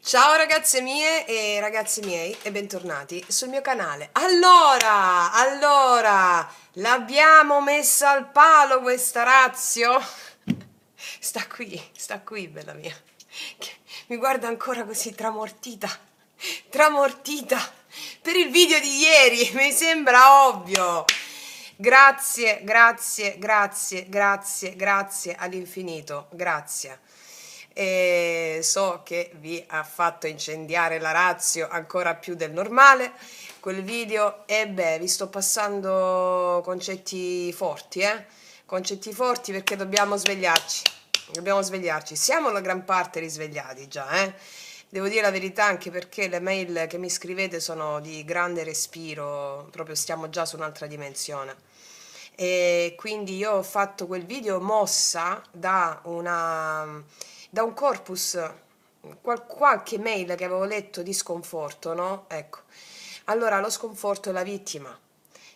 Ciao ragazze mie e ragazzi miei e bentornati sul mio canale. Allora, l'abbiamo messa al palo questa razio? Sta qui, bella mia. Che mi guarda ancora così tramortita per il video di ieri, mi sembra ovvio. Grazie all'infinito, grazie. E so che vi ha fatto incendiare la ratio ancora più del normale quel video e beh, vi sto passando concetti forti, concetti forti perché dobbiamo svegliarci, siamo la gran parte risvegliati già, devo dire la verità, anche perché le mail che mi scrivete sono di grande respiro, proprio stiamo già su un'altra dimensione. E quindi io ho fatto quel video mossa da un corpus, qualche mail che avevo letto di sconforto, no? Ecco. Allora, lo sconforto è la vittima,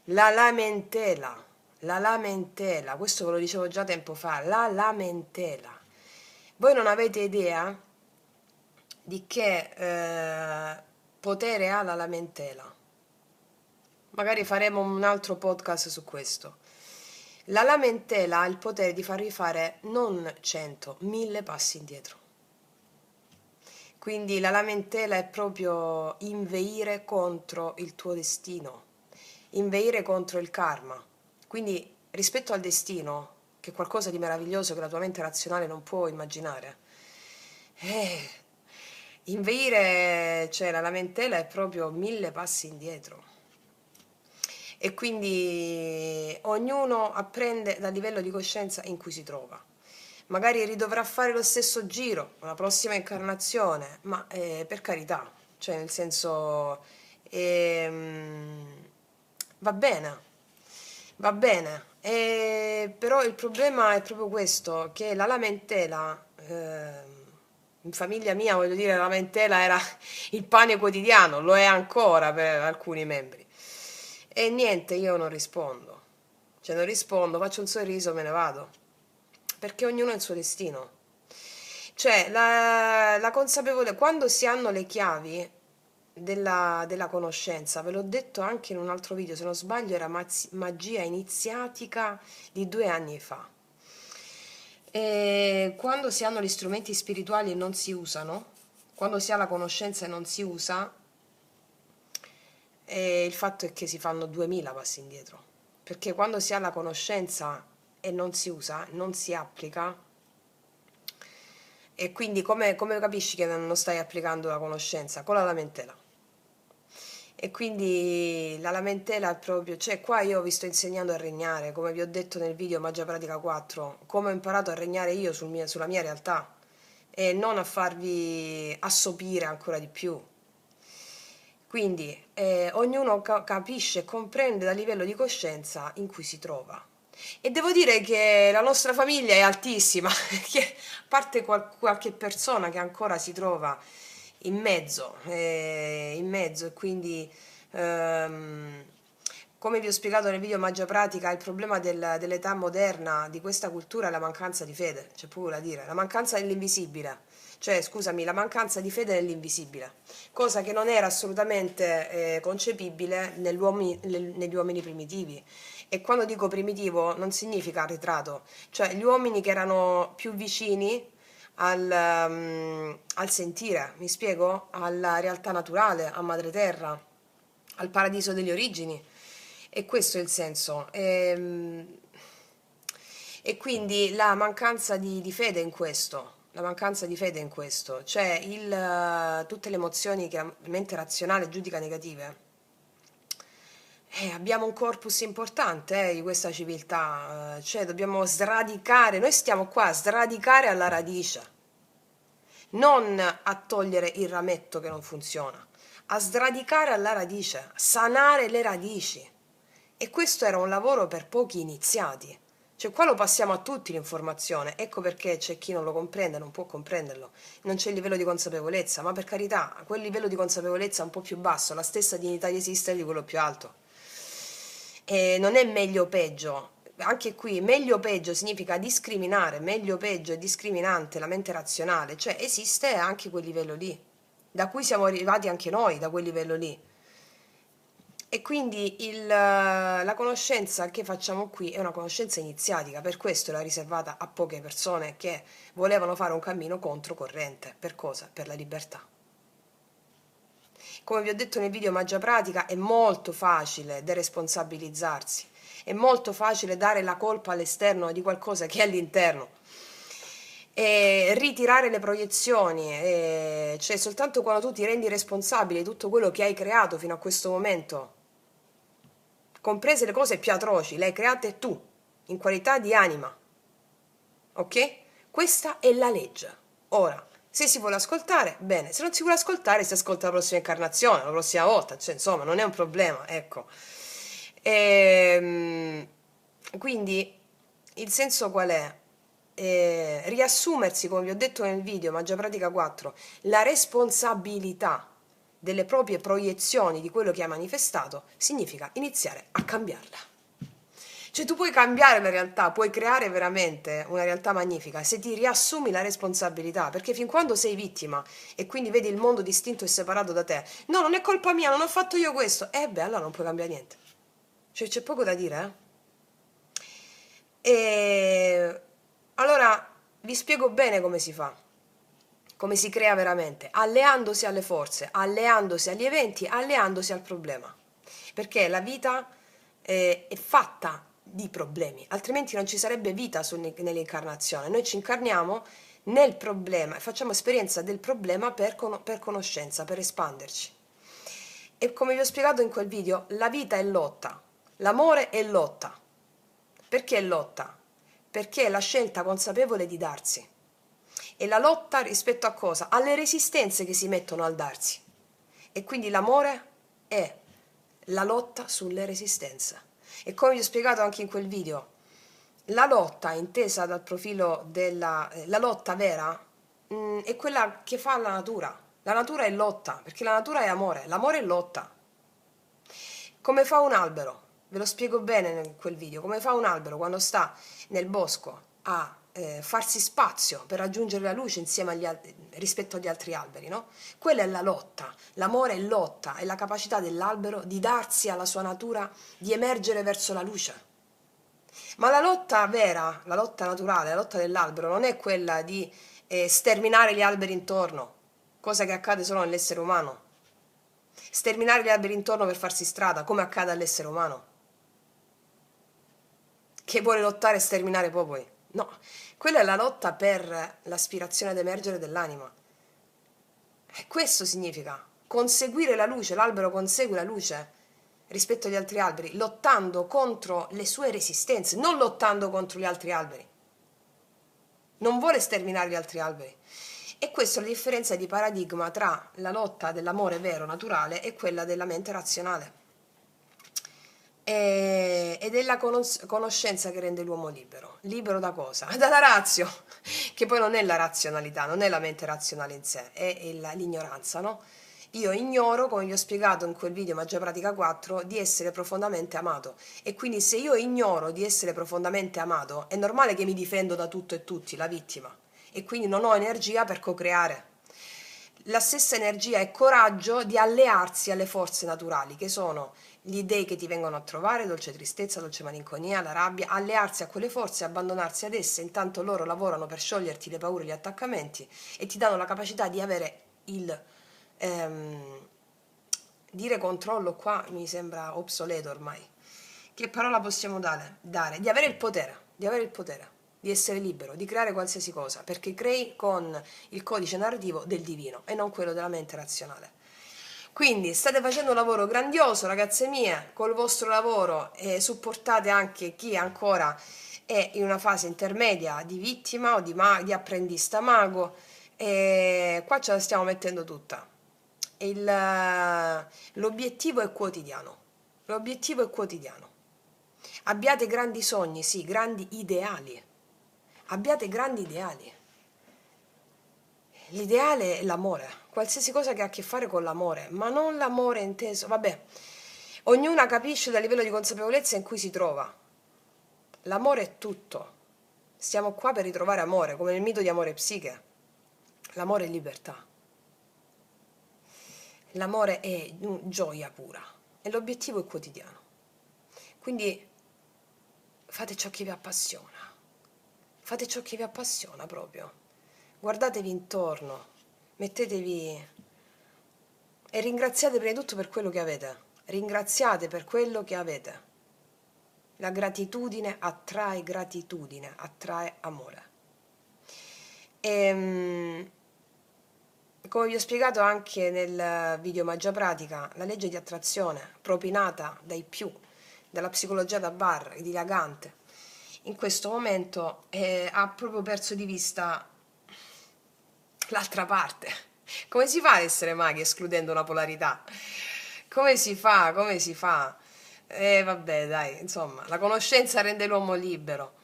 la lamentela, la lamentela, questo ve lo dicevo già tempo fa, la lamentela. Voi non avete idea di che potere ha la lamentela. Magari faremo un altro podcast su questo. La lamentela ha il potere di farvi fare non 100, 1000 passi indietro. Quindi la lamentela è proprio inveire contro il tuo destino, inveire contro il karma. Quindi rispetto al destino, che è qualcosa di meraviglioso che la tua mente razionale non può immaginare, inveire, cioè la lamentela è proprio 1000 passi indietro. E quindi ognuno apprende dal livello di coscienza in cui si trova. Magari ridovrà fare lo stesso giro la prossima incarnazione, ma per carità, cioè nel senso va bene, va bene. Però il problema è proprio questo, che la lamentela, in famiglia mia voglio dire, la lamentela era il pane quotidiano, lo è ancora per alcuni membri. E niente, io non rispondo. Cioè non rispondo, faccio un sorriso e me ne vado. Perché ognuno ha il suo destino. Cioè la consapevolezza, quando si hanno le chiavi della conoscenza, ve l'ho detto anche in un altro video, se non sbaglio era magia iniziatica di 2 anni fa. E quando si hanno gli strumenti spirituali e non si usano, quando si ha la conoscenza e non si usa, e il fatto è che si fanno 2000 passi indietro, perché quando si ha la conoscenza e non si usa, non si applica, e quindi come capisci che non stai applicando la conoscenza? Con la lamentela. E quindi la lamentela è proprio, cioè qua io vi sto insegnando a regnare, come vi ho detto nel video Magia Pratica 4, come ho imparato a regnare io sulla mia realtà e non a farvi assopire ancora di più. Quindi ognuno capisce e comprende dal livello di coscienza in cui si trova. E devo dire che la nostra famiglia è altissima, perché a parte qualche persona che ancora si trova in mezzo e quindi come vi ho spiegato nel video Magia Pratica, il problema dell'età moderna, di questa cultura, è la mancanza di fede, c'è poco da dire, la mancanza dell'invisibile. Cioè, scusami, la mancanza di fede nell'invisibile, cosa che non era assolutamente concepibile negli uomini primitivi. E quando dico primitivo non significa arretrato, cioè gli uomini che erano più vicini al sentire, mi spiego? Alla realtà naturale, a madre terra, al paradiso delle origini. E questo è il senso. E quindi la mancanza di fede in questo, la mancanza di fede in questo, cioè tutte le emozioni che la mente razionale giudica negative. Abbiamo un corpus importante di questa civiltà, cioè dobbiamo sradicare, noi stiamo qua a sradicare alla radice, non a togliere il rametto che non funziona, a sradicare alla radice, sanare le radici. E questo era un lavoro per pochi iniziati. Cioè qua lo passiamo a tutti l'informazione, ecco perché c'è chi non lo comprende, non può comprenderlo, non c'è il livello di consapevolezza, ma per carità, quel livello di consapevolezza è un po' più basso, la stessa dignità di esistere di quello più alto. E non è meglio o peggio, anche qui meglio o peggio significa discriminare, meglio o peggio è discriminante la mente razionale, cioè esiste anche quel livello lì. da cui siamo arrivati anche noi, da quel livello lì. E quindi la conoscenza che facciamo qui è una conoscenza iniziatica, per questo era riservata a poche persone che volevano fare un cammino controcorrente. Per cosa? Per la libertà. Come vi ho detto nel video Magia Pratica, è molto facile deresponsabilizzarsi, è molto facile dare la colpa all'esterno di qualcosa che è all'interno. E ritirare le proiezioni, cioè soltanto quando tu ti rendi responsabile di tutto quello che hai creato fino a questo momento, comprese le cose più atroci, le hai create tu, in qualità di anima. Ok? Questa è la legge. Ora, se si vuole ascoltare, bene, se non si vuole ascoltare, si ascolta la prossima incarnazione, la prossima volta, cioè, insomma, non è un problema, ecco. Quindi, il senso qual è? Riassumersi, come vi ho detto nel video Magia Pratica 4, la responsabilità delle proprie proiezioni di quello che hai manifestato, significa iniziare a cambiarla. Cioè tu puoi cambiare la realtà, puoi creare veramente una realtà magnifica se ti riassumi la responsabilità, perché fin quando sei vittima e quindi vedi il mondo distinto e separato da te, no, non è colpa mia, non ho fatto io questo, beh, allora non puoi cambiare niente. Cioè c'è poco da dire, eh? E allora vi spiego bene come si fa, come si crea veramente, alleandosi alle forze, alleandosi agli eventi, alleandosi al problema. Perché la vita è fatta di problemi, altrimenti non ci sarebbe vita nell'incarnazione. Noi ci incarniamo nel problema e facciamo esperienza del problema per conoscenza, per espanderci. E come vi ho spiegato in quel video, la vita è lotta, l'amore è lotta. Perché è lotta? Perché è la scelta consapevole di darsi. E la lotta rispetto a cosa? Alle resistenze che si mettono al darsi. E quindi l'amore è la lotta sulle resistenze. E come vi ho spiegato anche in quel video, la lotta intesa dal profilo della la lotta vera è quella che fa la natura. La natura è lotta, perché la natura è amore, l'amore è lotta. Come fa un albero? Ve lo spiego bene in quel video. Come fa un albero quando sta nel bosco a farsi spazio per raggiungere la luce insieme rispetto agli altri alberi, no? Quella è la lotta. L'amore è lotta, è la capacità dell'albero di darsi alla sua natura, di emergere verso la luce. Ma la lotta vera, la lotta naturale, la lotta dell'albero non è quella di sterminare gli alberi intorno, cosa che accade solo nell'essere umano. Sterminare gli alberi intorno per farsi strada, come accade all'essere umano, che vuole lottare e sterminare popoli. No, quella è la lotta per l'aspirazione ad emergere dell'anima. E questo significa conseguire la luce, l'albero consegue la luce rispetto agli altri alberi, lottando contro le sue resistenze, non lottando contro gli altri alberi. Non vuole sterminare gli altri alberi. E questa è la differenza di paradigma tra la lotta dell'amore vero, naturale, e quella della mente razionale. Ed è la conoscenza che rende l'uomo libero. Libero da cosa? Dalla razio, che poi non è la razionalità, non è la mente razionale in sé, è l'ignoranza, no? Io ignoro, come vi ho spiegato in quel video Magia Pratica 4, di essere profondamente amato. E quindi se io ignoro di essere profondamente amato, è normale che mi difendo da tutto e tutti, la vittima. E quindi non ho energia per co-creare. La stessa energia e coraggio di allearsi alle forze naturali, che sono gli dei che ti vengono a trovare, dolce tristezza, dolce malinconia, la rabbia, allearsi a quelle forze, abbandonarsi ad esse, intanto loro lavorano per scioglierti le paure e gli attaccamenti e ti danno la capacità di avere dire controllo qua mi sembra obsoleto ormai. Che parola possiamo dare? Di avere il potere, di essere libero, di creare qualsiasi cosa, perché crei con il codice narrativo del divino e non quello della mente razionale. Quindi state facendo un lavoro grandioso, ragazze mie, col vostro lavoro supportate anche chi ancora è in una fase intermedia di vittima o di apprendista mago, e qua ce la stiamo mettendo tutta. L'obiettivo è quotidiano, l'obiettivo è quotidiano. Abbiate grandi sogni, sì, grandi ideali, abbiate grandi ideali. L'ideale è l'amore, qualsiasi cosa che ha a che fare con l'amore, ma non l'amore inteso, vabbè, ognuna capisce dal livello di consapevolezza in cui si trova. L'amore è tutto, stiamo qua per ritrovare amore, come nel mito di Amore e Psiche. L'amore è libertà. l'amore è gioia pura e l'obiettivo è quotidiano. Quindi fate ciò che vi appassiona, fate ciò che vi appassiona proprio. Guardatevi intorno, mettetevi e ringraziate prima di tutto per quello che avete. Ringraziate per quello che avete. La gratitudine, attrae amore. Come vi ho spiegato anche nel video Magia Pratica, la legge di attrazione propinata dai più, dalla psicologia da bar, dilagante, in questo momento ha proprio perso di vista l'altra parte. Come si fa ad essere maghi escludendo una polarità? Come si fa? Come si fa? Vabbè, dai, insomma, la conoscenza rende l'uomo libero.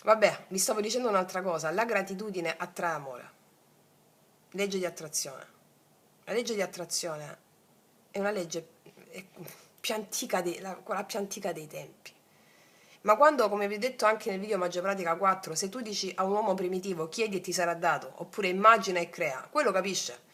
Vabbè, vi stavo dicendo un'altra cosa, la gratitudine attrae amore. Legge di attrazione. La legge di attrazione è una legge più antica quella più antica dei tempi. Ma quando, come vi ho detto anche nel video Magia Pratica 4, se tu dici a un uomo primitivo chiedi e ti sarà dato, oppure immagina e crea, quello capisce,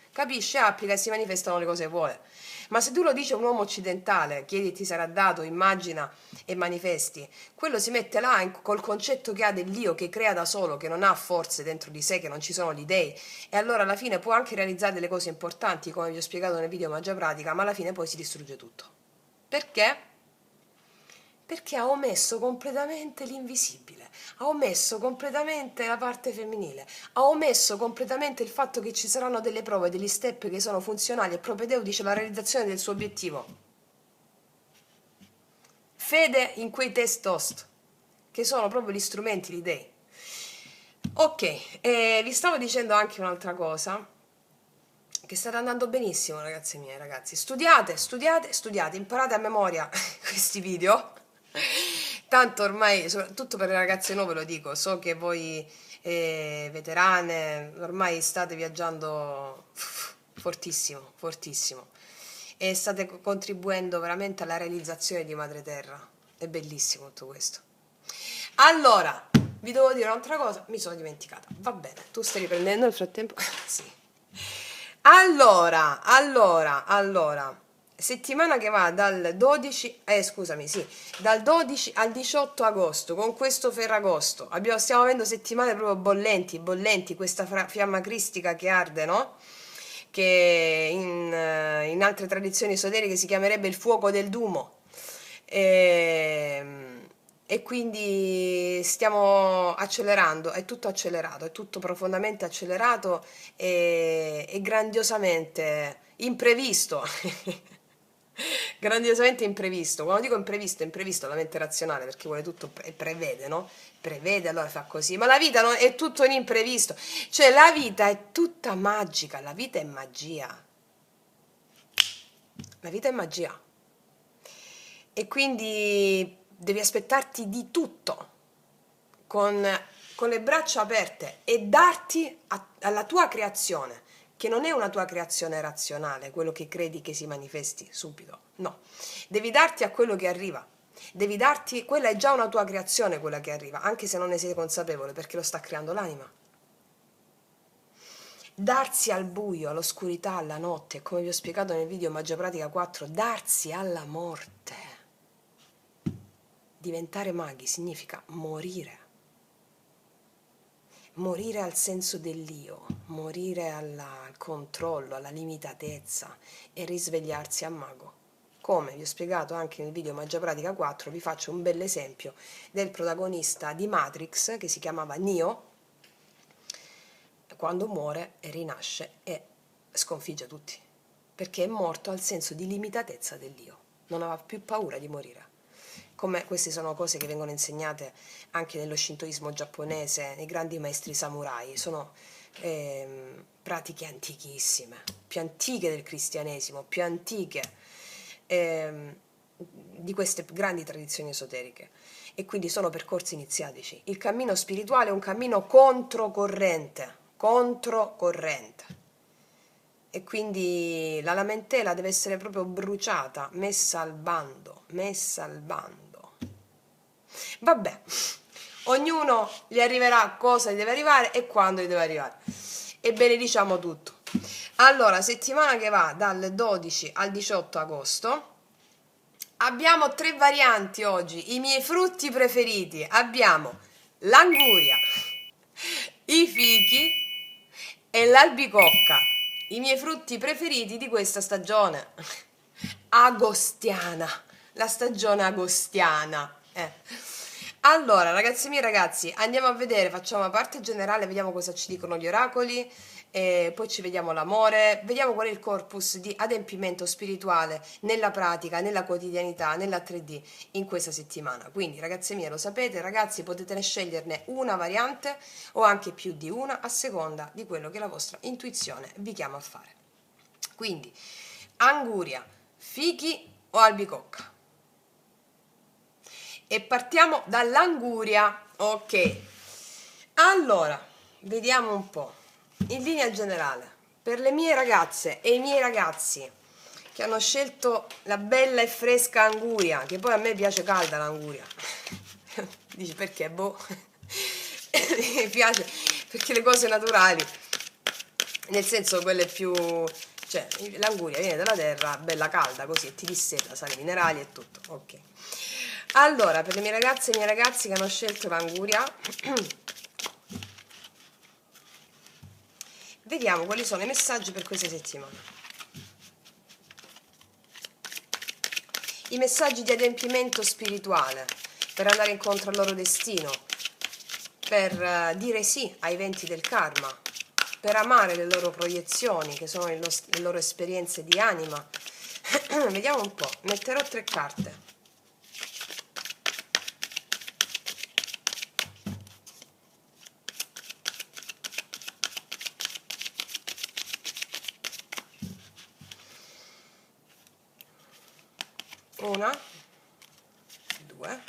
applica e si manifestano le cose che vuole. Ma se tu lo dici a un uomo occidentale, chiedi e ti sarà dato, immagina e manifesti, quello si mette là col concetto che ha dell'io che crea da solo, che non ha forze dentro di sé, che non ci sono gli dei, e allora alla fine può anche realizzare delle cose importanti, come vi ho spiegato nel video Magia Pratica, ma alla fine poi si distrugge tutto. Perché? Perché ha omesso completamente l'invisibile, ha omesso completamente la parte femminile, ha omesso completamente il fatto che ci saranno delle prove, degli step che sono funzionali e propedeutici alla realizzazione del suo obiettivo. Fede in quei test host, che sono proprio gli strumenti, gli dei. Ok, vi stavo dicendo anche un'altra cosa, che state andando benissimo, ragazzi miei, ragazzi. Studiate, imparate a memoria questi video. Tanto ormai, soprattutto per le ragazze nuove lo dico, so che voi veterane ormai state viaggiando fortissimo, fortissimo e state contribuendo veramente alla realizzazione di Madre Terra. È bellissimo tutto questo. Allora, vi devo dire un'altra cosa, mi sono dimenticata. Va bene, tu stai riprendendo nel frattempo? Sì. Allora, settimana che va dal 12, scusami, sì, dal 12 al 18 agosto, con questo Ferragosto, stiamo avendo settimane proprio bollenti, questa fiamma cristica che arde, no? Che in altre tradizioni esoteriche si chiamerebbe il fuoco del Dumo. E quindi stiamo accelerando, è tutto accelerato, è tutto profondamente accelerato e grandiosamente imprevisto. Grandiosamente imprevisto. Quando dico imprevisto, è imprevisto la mente razionale perché vuole tutto e prevede, no? Prevede, allora fa così. Ma la vita è tutto un imprevisto. Cioè la vita è tutta magica, la vita è magia. La vita è magia. E quindi devi aspettarti di tutto con le braccia aperte e darti alla tua creazione, che non è una tua creazione razionale, quello che credi che si manifesti subito, no, devi darti a quello che arriva, devi darti, quella è già una tua creazione quella che arriva, anche se non ne sei consapevole perché lo sta creando l'anima. Darsi al buio, all'oscurità, alla notte, come vi ho spiegato nel video Magia Pratica 4, darsi alla morte. Diventare maghi significa morire. Morire al senso dell'io, morire al controllo, alla limitatezza e risvegliarsi a mago. Come vi ho spiegato anche nel video Magia Pratica 4, vi faccio un bel esempio del protagonista di Matrix che si chiamava Neo, quando muore e rinasce e sconfigge tutti, perché è morto al senso di limitatezza dell'io, non aveva più paura di morire. Come queste sono cose che vengono insegnate anche nello shintoismo giapponese, nei grandi maestri samurai, sono pratiche antichissime, più antiche del cristianesimo, più antiche di queste grandi tradizioni esoteriche, e quindi sono percorsi iniziatici. Il cammino spirituale è un cammino controcorrente, e quindi la lamentela deve essere proprio bruciata, messa al bando. Vabbè, ognuno gli arriverà cosa gli deve arrivare e quando gli deve arrivare. E benediciamo tutto. Allora, settimana che va dal 12 al 18 agosto. Abbiamo tre varianti oggi, i miei frutti preferiti. Abbiamo l'anguria, i fichi e l'albicocca, i miei frutti preferiti di questa stagione agostiana, la stagione agostiana. Allora, ragazzi miei ragazzi, andiamo a vedere, facciamo una parte generale, vediamo cosa ci dicono gli oracoli, e poi ci vediamo l'amore, vediamo qual è il corpus di adempimento spirituale nella pratica, nella quotidianità, nella 3D in questa settimana. Quindi, ragazzi miei, lo sapete, ragazzi, potete sceglierne una variante o anche più di una a seconda di quello che la vostra intuizione vi chiama a fare. Quindi, anguria, fichi o albicocca? E partiamo dall'anguria. Ok, allora vediamo un po' in linea generale per le mie ragazze e i miei ragazzi che hanno scelto la bella e fresca anguria, che poi a me piace calda l'anguria. Dici perché? Boh, mi piace perché le cose naturali, nel senso quelle più, cioè l'anguria viene dalla terra bella calda così e ti disseta, sali minerali e tutto. Ok, allora per le mie ragazze e i miei ragazzi che hanno scelto l'anguria vediamo quali sono i messaggi per questa settimana. I messaggi di adempimento spirituale per andare incontro al loro destino, per dire sì ai venti del karma, per amare le loro proiezioni che sono le loro esperienze di anima. Vediamo un po', metterò 3 carte. Una, 2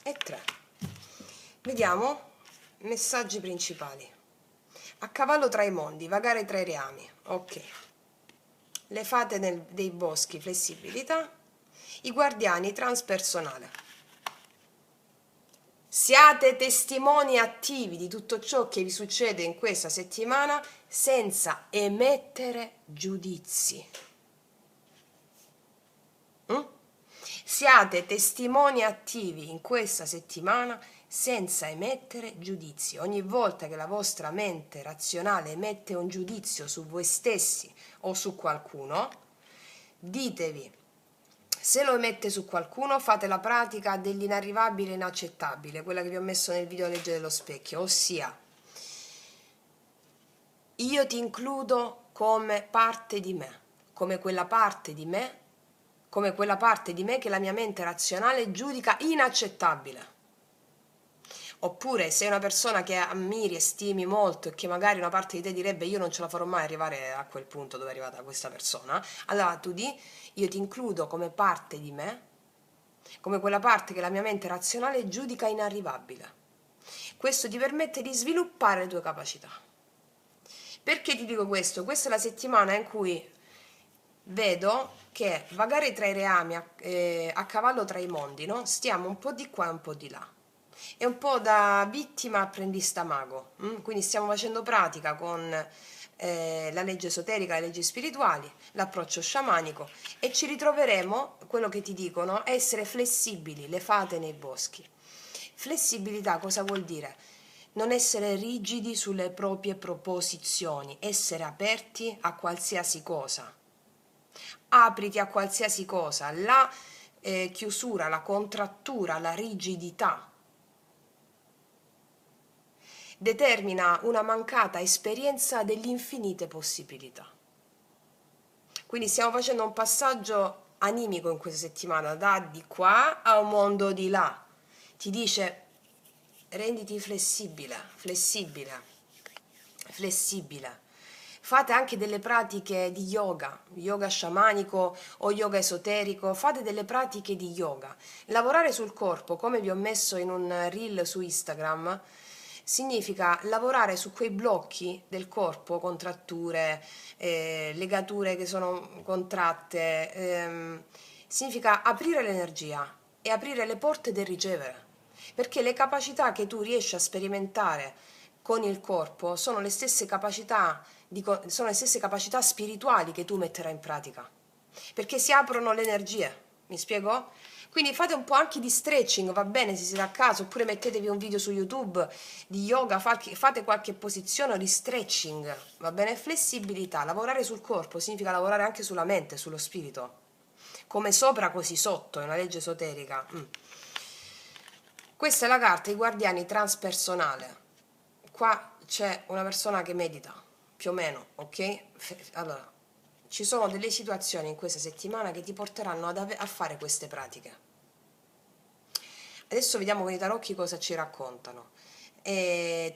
e 3. Vediamo messaggi principali. A cavallo tra i mondi, vagare tra i reami. Ok. Le fate dei boschi, flessibilità. I guardiani, transpersonale. Siate testimoni attivi di tutto ciò che vi succede in questa settimana senza emettere giudizi. Siate testimoni attivi in questa settimana senza emettere giudizi. Ogni volta che la vostra mente razionale emette un giudizio su voi stessi o su qualcuno, ditevi, se lo emette su qualcuno, fate la pratica dell'inarrivabile e inaccettabile, quella che vi ho messo nel video Legge dello Specchio, ossia, io ti includo come parte di me, come quella parte di me che la mia mente razionale giudica inaccettabile. Oppure sei una persona che ammiri e stimi molto e che magari una parte di te direbbe io non ce la farò mai arrivare a quel punto dove è arrivata questa persona, allora tu di io ti includo come parte di me, come quella parte che la mia mente razionale giudica inarrivabile. Questo ti permette di sviluppare le tue capacità. Perché ti dico questo? Questa è la settimana in cui vedo che vagare tra i reami a cavallo tra i mondi, no? Stiamo un po' di qua e un po' di là. È un po' da vittima apprendista mago, quindi stiamo facendo pratica con la legge esoterica, le leggi spirituali, l'approccio sciamanico e ci ritroveremo, quello che ti dicono, essere flessibili, le fate nei boschi. Flessibilità cosa vuol dire? Non essere rigidi sulle proprie proposizioni, essere aperti a qualsiasi cosa. Apriti a qualsiasi cosa, la chiusura, la contrattura, la rigidità determina una mancata esperienza delle infinite possibilità. Quindi stiamo facendo un passaggio animico in questa settimana, da di qua a un mondo di là. Ti dice renditi flessibile, flessibile, flessibile. Fate anche delle pratiche di yoga sciamanico o yoga esoterico, fate delle pratiche di yoga. Lavorare sul corpo, come vi ho messo in un reel su Instagram, significa lavorare su quei blocchi del corpo, contratture, legature che sono contratte, significa aprire l'energia e aprire le porte del ricevere, perché le capacità che tu riesci a sperimentare con il corpo sono le stesse capacità, sono le stesse capacità spirituali che tu metterai in pratica, perché si aprono le energie, mi spiego? Quindi fate un po' anche di stretching, va bene, se siete a casa, oppure mettetevi un video su YouTube di yoga, fate qualche posizione o di stretching, va bene? Flessibilità, lavorare sul corpo significa lavorare anche sulla mente, sullo spirito, come sopra così sotto, è una legge esoterica. Questa è la carta, i guardiani transpersonale. Qua c'è una persona che medita, più o meno, ok? Allora, ci sono delle situazioni in questa settimana che ti porteranno a fare queste pratiche. Adesso vediamo con i tarocchi cosa ci raccontano.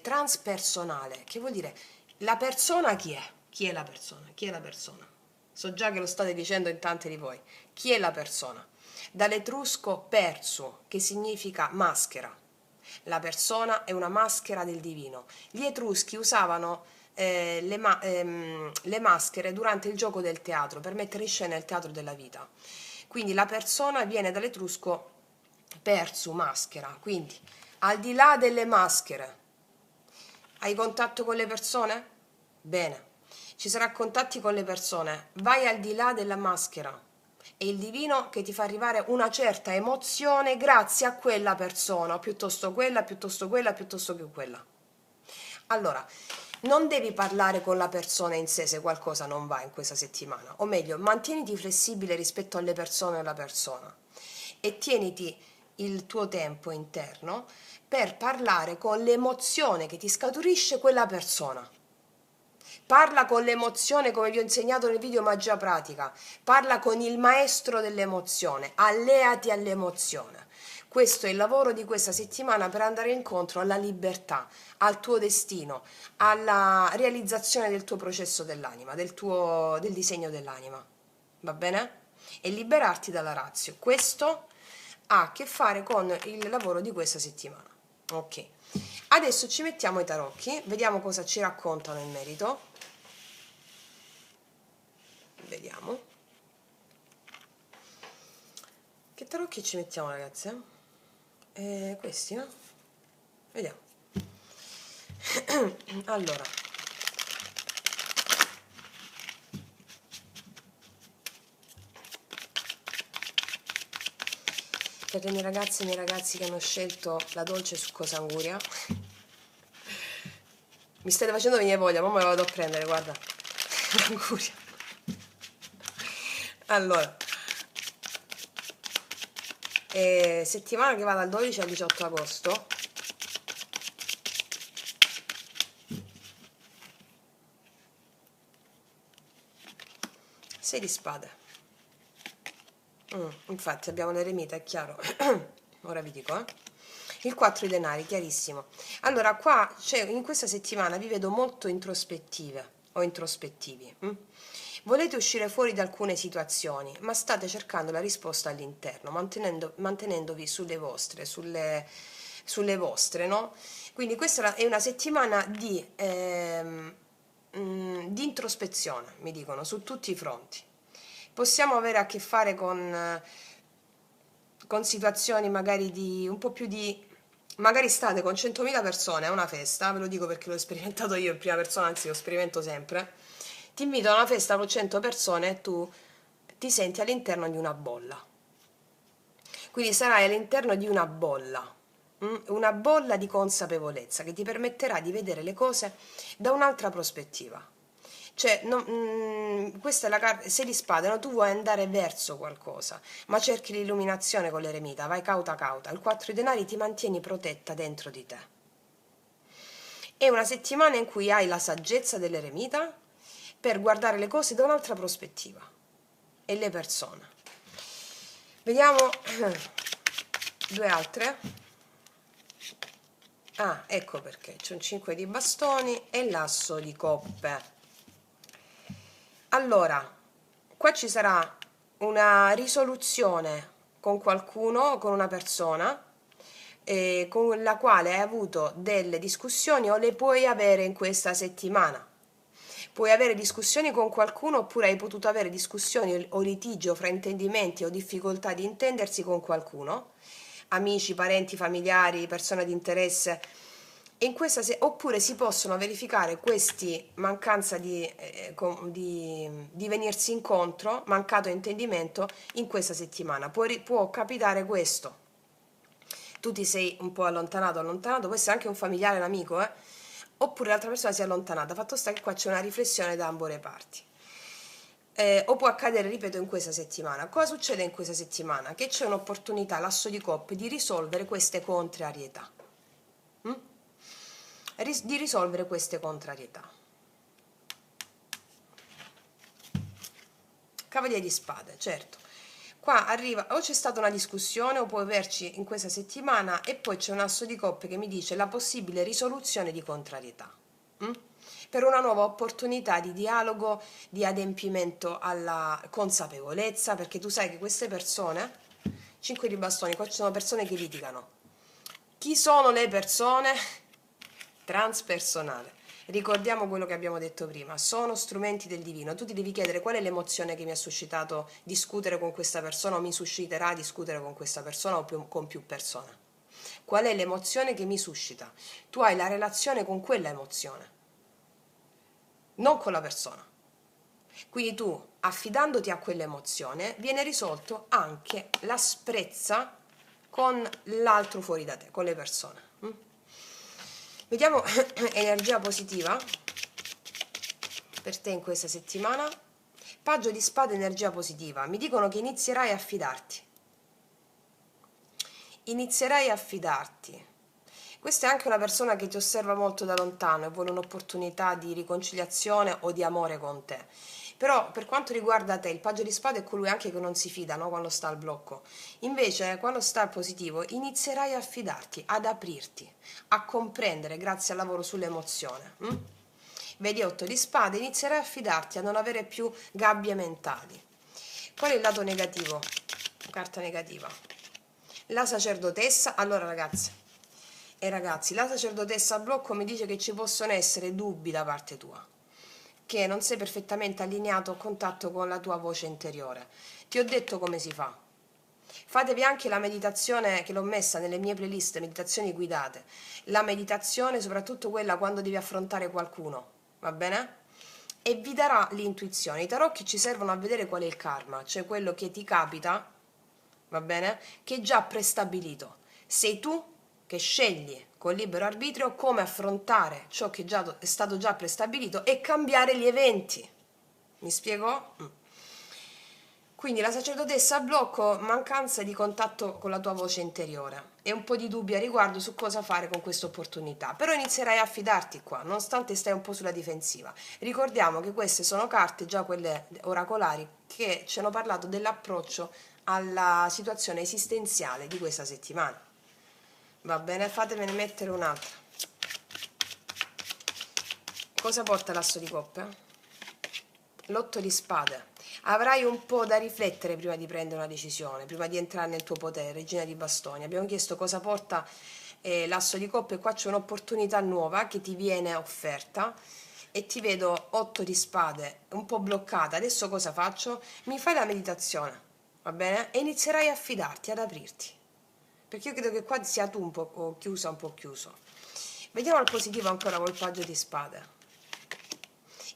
Transpersonale, che vuol dire la persona chi è? Chi è la persona? Chi è la persona? So già che lo state dicendo in tante di voi. Chi è la persona? Dall'etrusco persu, che significa maschera. La persona è una maschera del divino. Gli etruschi usavano le maschere durante il gioco del teatro per mettere in scena il teatro della vita. Quindi la persona viene dall'etrusco persu, maschera. Quindi al di là delle maschere, hai contatto con le persone? Bene, ci sarà contatti con le persone, vai al di là della maschera. È il divino che ti fa arrivare una certa emozione grazie a quella persona, piuttosto quella, piuttosto quella, piuttosto che quella. Allora, non devi parlare con la persona in sé se qualcosa non va in questa settimana, o meglio, mantieniti flessibile rispetto alle persone e alla persona e tieniti il tuo tempo interno per parlare con l'emozione che ti scaturisce quella persona. Parla con l'emozione, come vi ho insegnato nel video magia pratica, parla con il maestro dell'emozione, alleati all'emozione. Questo è il lavoro di questa settimana per andare incontro alla libertà, al tuo destino, alla realizzazione del tuo processo dell'anima, del disegno dell'anima. Va bene? E liberarti dalla razio. Questo ha a che fare con il lavoro di questa settimana. Ok. Adesso ci mettiamo i tarocchi, vediamo cosa ci raccontano in merito. Vediamo. Che tarocchi ci mettiamo, ragazzi? Questi, no? Vediamo. Allora. Per le mie ragazze e i miei ragazzi che hanno scelto la dolce succosa anguria. Mi state facendo venire voglia, ma me la vado a prendere, guarda. L'anguria. Allora. Settimana che va dal 12 al 18 agosto. Sei di spade. Infatti abbiamo l'eremita, è chiaro. Ora vi dico, il 4 di denari, chiarissimo. Allora qua in questa settimana vi vedo molto introspettive o introspettivi. Volete uscire fuori da alcune situazioni, ma state cercando la risposta all'interno, mantenendovi sulle vostre, no? Quindi questa è una settimana di introspezione, mi dicono, su tutti i fronti. Possiamo avere a che fare con situazioni magari di un po' più di... Magari state con 100.000 persone a una festa, ve lo dico perché l'ho sperimentato io in prima persona, anzi lo sperimento sempre. Ti invito a una festa con 100 persone e tu ti senti all'interno di una bolla. Quindi sarai all'interno di una bolla di consapevolezza che ti permetterà di vedere le cose da un'altra prospettiva. Cioè, questa è la carta, sei di spade, no? Tu vuoi andare verso qualcosa, ma cerchi l'illuminazione con l'eremita, vai cauta cauta. Il 4 di denari ti mantieni protetta dentro di te. È una settimana in cui hai la saggezza dell'eremita per guardare le cose da un'altra prospettiva e le persone. Vediamo due altre. Ah, ecco perché c'è un 5 di bastoni e l'asso di coppe. Allora, qua ci sarà una risoluzione con qualcuno, con una persona con la quale hai avuto delle discussioni o le puoi avere in questa settimana. Puoi avere discussioni con qualcuno oppure hai potuto avere discussioni o litigio, fraintendimenti o difficoltà di intendersi con qualcuno, amici, parenti, familiari, persone di interesse. E in questa oppure si possono verificare questi mancanza di venirsi incontro, mancato intendimento in questa settimana. Può capitare questo. Tu ti sei un po' allontanato, può essere anche un familiare, un amico, oppure l'altra persona si è allontanata. Fatto sta che qua c'è una riflessione da ambo le parti. O può accadere, ripeto, in questa settimana. Cosa succede in questa settimana? Che c'è un'opportunità, l'asso di coppe, di risolvere queste contrarietà. Di risolvere queste contrarietà. Cavaliere di spade, certo. Qua arriva, o c'è stata una discussione o può averci in questa settimana, e poi c'è un asso di coppe che mi dice la possibile risoluzione di contrarietà. Per una nuova opportunità di dialogo, di adempimento alla consapevolezza, perché tu sai che queste persone, 5 di bastoni, qua ci sono persone che litigano. Chi sono le persone? Transpersonale. Ricordiamo quello che abbiamo detto prima, sono strumenti del divino. Tu ti devi chiedere qual è l'emozione che mi ha suscitato discutere con questa persona, o mi susciterà discutere con questa persona o con più persone. Qual è l'emozione che mi suscita? Tu hai la relazione con quella emozione, non con la persona. Quindi tu, affidandoti a quell'emozione, viene risolto anche l'asprezza con l'altro fuori da te, con le persone. Vediamo energia positiva per te in questa settimana. Paggio di spade, energia positiva. Mi dicono che inizierai a fidarti. Inizierai a fidarti. Questa è anche una persona che ti osserva molto da lontano e vuole un'opportunità di riconciliazione o di amore con te. Però per quanto riguarda te, il paggio di spade è colui anche che non si fida, no? Quando sta al blocco. Invece, quando sta al positivo, inizierai a fidarti, ad aprirti, a comprendere grazie al lavoro sull'emozione. Vedi 8 di spade, inizierai a fidarti, a non avere più gabbie mentali. Qual è il lato negativo? Carta negativa. La sacerdotessa. Allora ragazzi e ragazzi, la sacerdotessa a blocco mi dice che ci possono essere dubbi da parte tua, che non sei perfettamente allineato o a contatto con la tua voce interiore. Ti ho detto come si fa. Fatevi anche la meditazione che l'ho messa nelle mie playlist, meditazioni guidate. La meditazione, soprattutto quella quando devi affrontare qualcuno, va bene? E vi darà l'intuizione. I tarocchi ci servono a vedere qual è il karma, cioè quello che ti capita, va bene? Che è già prestabilito. Sei tu che scegli con libero arbitrio come affrontare ciò che è stato già prestabilito e cambiare gli eventi. Mi spiego? Quindi la sacerdotessa a blocco, mancanza di contatto con la tua voce interiore e un po' di dubbi a riguardo su cosa fare con questa opportunità. Però inizierai a fidarti qua, nonostante stai un po' sulla difensiva. Ricordiamo che queste sono carte, già quelle oracolari, che ci hanno parlato dell'approccio alla situazione esistenziale di questa settimana. Va bene, fatemene mettere un'altra. Cosa porta l'asso di coppe? L'otto di spade. Avrai un po' da riflettere prima di prendere una decisione, prima di entrare nel tuo potere, regina di bastoni. Abbiamo chiesto cosa porta l'asso di coppe, e qua c'è un'opportunità nuova che ti viene offerta e ti vedo 8 di spade, un po' bloccata. Adesso cosa faccio? Mi fai la meditazione, va bene? E inizierai a fidarti, ad aprirti. Perché io credo che qua sia tu un po' chiusa, un po' chiuso. Vediamo al positivo ancora col paggio di spade.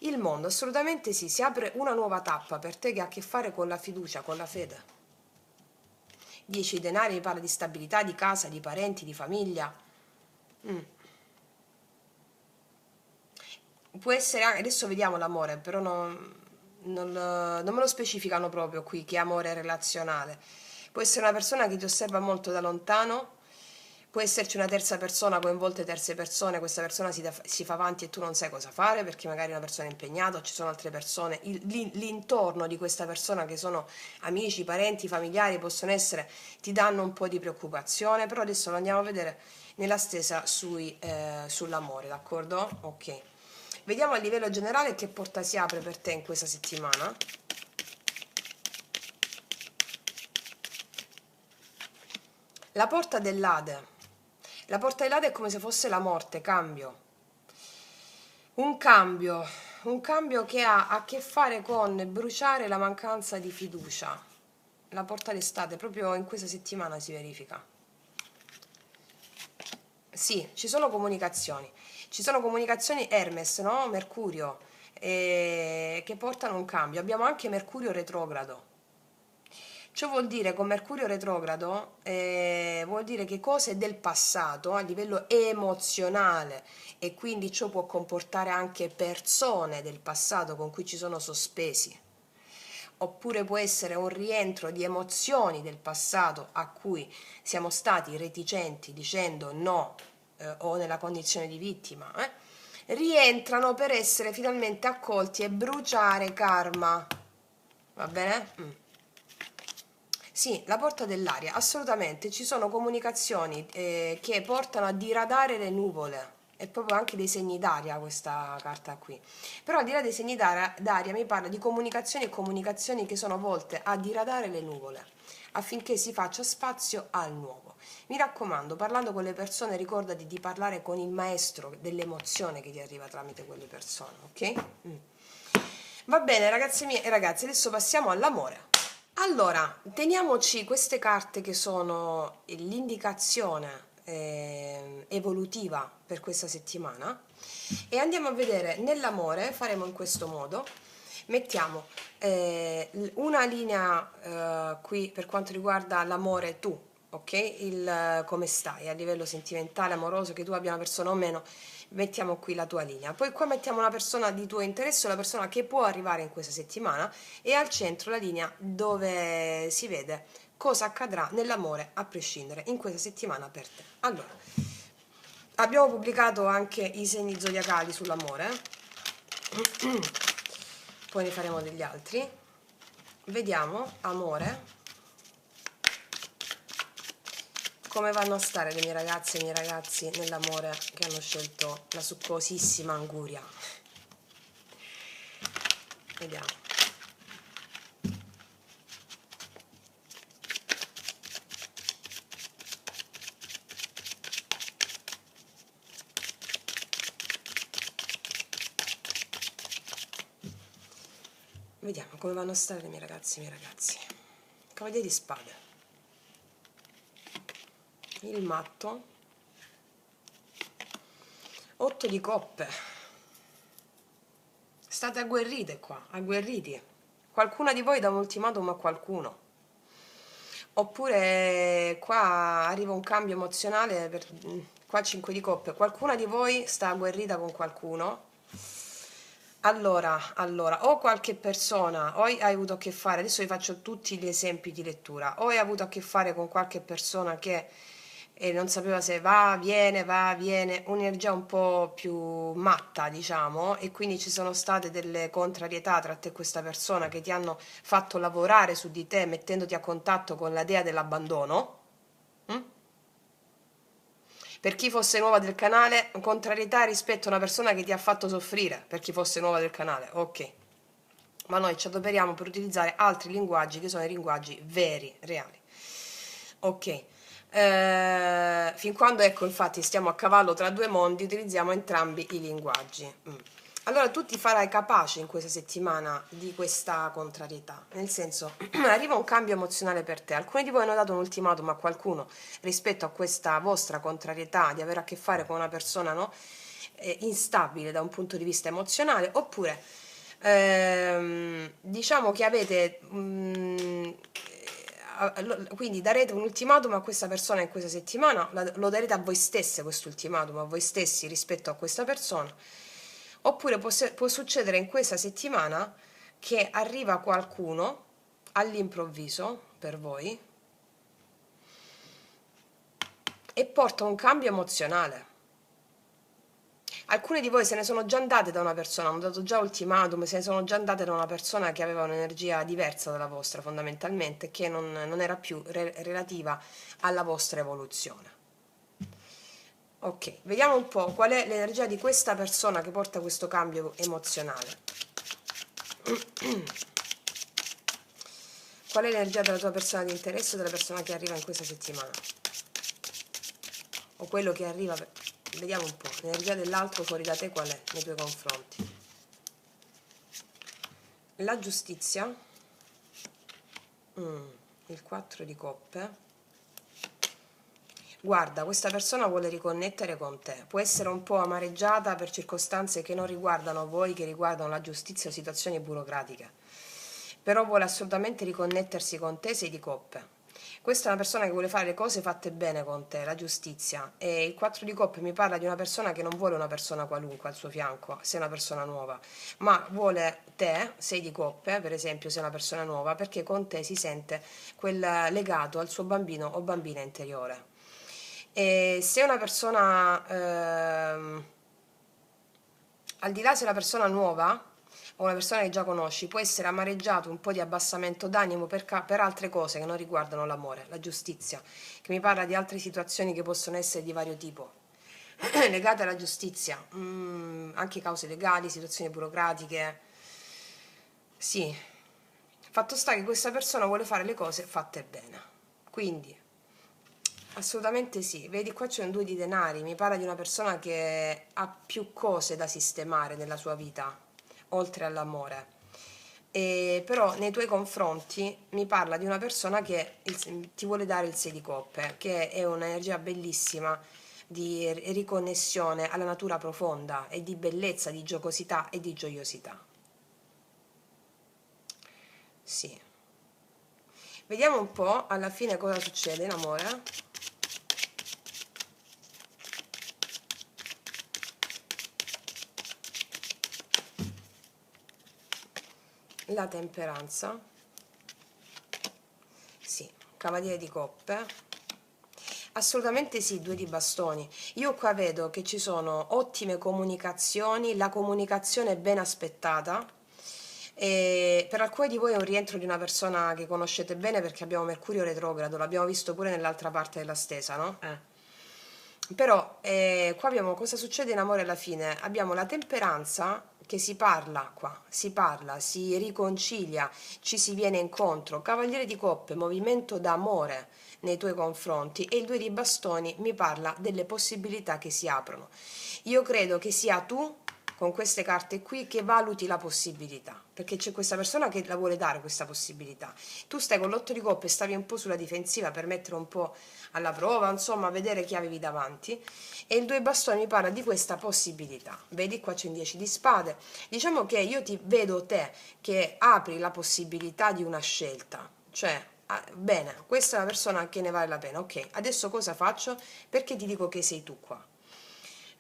Il mondo, assolutamente sì, si apre una nuova tappa per te che ha a che fare con la fiducia, con la fede. 10 denari, mi parla di stabilità, di casa, di parenti, di famiglia. Può essere anche, adesso vediamo l'amore, però non me lo specificano proprio qui, che amore relazionale. Può essere una persona che ti osserva molto da lontano, può esserci una terza persona, coinvolte terze persone, questa persona si fa avanti e tu non sai cosa fare perché magari è una persona impegnata o ci sono altre persone, l'intorno di questa persona che sono amici, parenti, familiari, possono essere, ti danno un po' di preoccupazione, però adesso lo andiamo a vedere nella stesa sull'amore, d'accordo? Ok. Vediamo a livello generale che porta si apre per te in questa settimana. La porta dell'Ade. La porta dell'Ade è come se fosse la morte, cambio. Un cambio che ha a che fare con bruciare la mancanza di fiducia. La porta d'estate proprio in questa settimana si verifica. Sì, ci sono comunicazioni Hermes, no? Mercurio, che portano un cambio. Abbiamo anche Mercurio retrogrado. Ciò vuol dire, con Mercurio retrogrado, vuol dire che cose del passato a livello emozionale, e quindi ciò può comportare anche persone del passato con cui ci sono sospesi, oppure può essere un rientro di emozioni del passato a cui siamo stati reticenti dicendo no, o nella condizione di vittima, rientrano per essere finalmente accolti e bruciare karma. Va bene? Sì, la porta dell'aria, assolutamente. Ci sono comunicazioni che portano a diradare le nuvole. È proprio anche dei segni d'aria questa carta qui. Però al di là dei segni d'aria mi parla di comunicazioni, e comunicazioni che sono volte a diradare le nuvole, affinché si faccia spazio al nuovo. Mi raccomando, parlando con le persone, ricordati di parlare con il maestro dell'emozione che ti arriva tramite quelle persone, ok? Va bene, ragazzi miei e ragazzi, adesso passiamo all'amore. Allora, teniamoci queste carte che sono l'indicazione evolutiva per questa settimana, e andiamo a vedere nell'amore. Faremo in questo modo: mettiamo una linea qui per quanto riguarda l'amore tu, ok? Come stai a livello sentimentale, amoroso, che tu abbia una persona o meno, mettiamo qui la tua linea. Poi qua mettiamo una persona di tuo interesse, la persona che può arrivare in questa settimana, e al centro la linea dove si vede cosa accadrà nell'amore a prescindere in questa settimana per te. Allora, abbiamo pubblicato anche i segni zodiacali sull'amore, poi ne faremo degli altri. Vediamo, amore, come vanno a stare le mie ragazze e i miei ragazzi nell'amore che hanno scelto la succosissima Anguria. Vediamo. Vediamo come vanno a stare le mie ragazze e i miei ragazzi. Cavaliere di spade, il matto, 8 di coppe. State agguerrite qua, agguerriti. Qualcuna di voi dà un ultimatum a qualcuno, oppure qua arriva un cambio emozionale qua 5 di coppe, qualcuna di voi sta agguerrita con qualcuno. Allora, o qualche persona, o hai avuto a che fare, adesso vi faccio tutti gli esempi di lettura, o hai avuto a che fare con qualche persona che non sapeva se va, viene, un'energia un po' più matta, diciamo, e quindi ci sono state delle contrarietà tra te e questa persona che ti hanno fatto lavorare su di te, mettendoti a contatto con la dea dell'abbandono. Mm? Per chi fosse nuova del canale, contrarietà rispetto a una persona che ti ha fatto soffrire, per chi fosse nuova del canale, ok. Ma noi ci adoperiamo per utilizzare altri linguaggi che sono i linguaggi veri, reali. Ok. Fin quando, ecco, infatti stiamo a cavallo tra due mondi, utilizziamo entrambi i linguaggi. Allora tu ti farai capace in questa settimana di questa contrarietà, nel senso, arriva un cambio emozionale per te. Alcuni di voi hanno dato un ultimatum a qualcuno rispetto a questa vostra contrarietà di avere a che fare con una persona, no, instabile da un punto di vista emozionale, oppure diciamo che avete quindi darete un ultimatum a questa persona in questa settimana, lo darete a voi stesse questo ultimatum, a voi stessi rispetto a questa persona. Oppure può succedere in questa settimana che arriva qualcuno all'improvviso per voi e porta un cambio emozionale. Alcune di voi se ne sono già andate da una persona, hanno dato già ultimatum, se ne sono già andate da una persona che aveva un'energia diversa dalla vostra fondamentalmente, che non era più relativa alla vostra evoluzione. Ok, vediamo un po' qual è l'energia di questa persona che porta questo cambio emozionale. Qual è l'energia della tua persona di interesse, della persona che arriva in questa settimana? O quello che arriva, vediamo un po', l'energia dell'altro fuori da te qual è nei tuoi confronti? La giustizia, il 4 di coppe, guarda, questa persona vuole riconnettere con te, può essere un po' amareggiata per circostanze che non riguardano voi, che riguardano la giustizia o situazioni burocratiche, però vuole assolutamente riconnettersi con te, sei di coppe. Questa è una persona che vuole fare le cose fatte bene con te, la giustizia. E il 4 di coppe mi parla di una persona che non vuole una persona qualunque al suo fianco, se è una persona nuova, ma vuole te, 6 di coppe, per esempio, se è una persona nuova, perché con te si sente quel legato al suo bambino o bambina interiore. E se una persona, al di là se è una persona nuova o una persona che già conosci, può essere amareggiato, un po' di abbassamento d'animo per altre cose che non riguardano l'amore, la giustizia, che mi parla di altre situazioni che possono essere di vario tipo, legate alla giustizia, anche cause legali, situazioni burocratiche. Sì, fatto sta che questa persona vuole fare le cose fatte bene. Quindi, assolutamente sì. Vedi, qua c'è un 2 di denari, mi parla di una persona che ha più cose da sistemare nella sua vita, oltre all'amore. Però nei tuoi confronti mi parla di una persona che ti vuole dare il 6 di coppe, che è un'energia bellissima di riconnessione alla natura profonda e di bellezza, di giocosità e di gioiosità. Sì. Vediamo un po' alla fine cosa succede in amore. La temperanza. Sì, cavaliere di coppe. Assolutamente sì, 2 di bastoni. Io qua vedo che ci sono ottime comunicazioni, la comunicazione è ben aspettata. E per alcuni di voi è un rientro di una persona che conoscete bene perché abbiamo Mercurio retrogrado, l'abbiamo visto pure nell'altra parte della stesa, no? Però qua abbiamo cosa succede in amore alla fine. Abbiamo la temperanza che si parla qua, si parla, si riconcilia, ci si viene incontro. Cavaliere di coppe, movimento d'amore nei tuoi confronti, e il 2 di bastoni mi parla delle possibilità che si aprono. Io credo che sia tu con queste carte qui che valuti la possibilità, perché c'è questa persona che la vuole dare questa possibilità. Tu stai con l'8 di coppe, stavi un po' sulla difensiva per mettere un po' alla prova, insomma, vedere chi avevi davanti, e il 2 bastoni mi parla di questa possibilità. Vedi, qua c'è un 10 di spade. Diciamo che io ti vedo te che apri la possibilità di una scelta, cioè bene, questa è una persona che ne vale la pena. Ok, adesso cosa faccio? Perché ti dico che sei tu qua?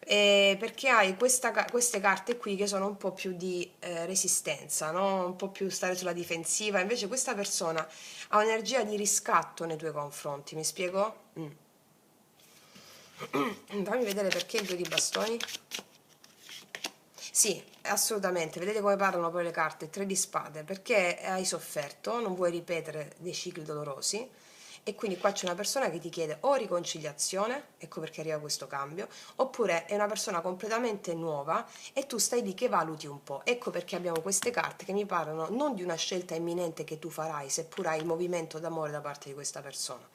Perché hai queste carte qui che sono un po' più di resistenza, no? Un po' più stare sulla difensiva. Invece questa persona ha un'energia di riscatto nei tuoi confronti, mi spiego? Fammi vedere perché il 2 di bastoni. Sì, assolutamente, vedete come parlano poi le carte, 3 di spade, perché hai sofferto, non vuoi ripetere dei cicli dolorosi, e quindi qua c'è una persona che ti chiede o riconciliazione, ecco perché arriva questo cambio, oppure è una persona completamente nuova e tu stai lì che valuti un po', ecco perché abbiamo queste carte che mi parlano non di una scelta imminente che tu farai, seppur hai il movimento d'amore da parte di questa persona,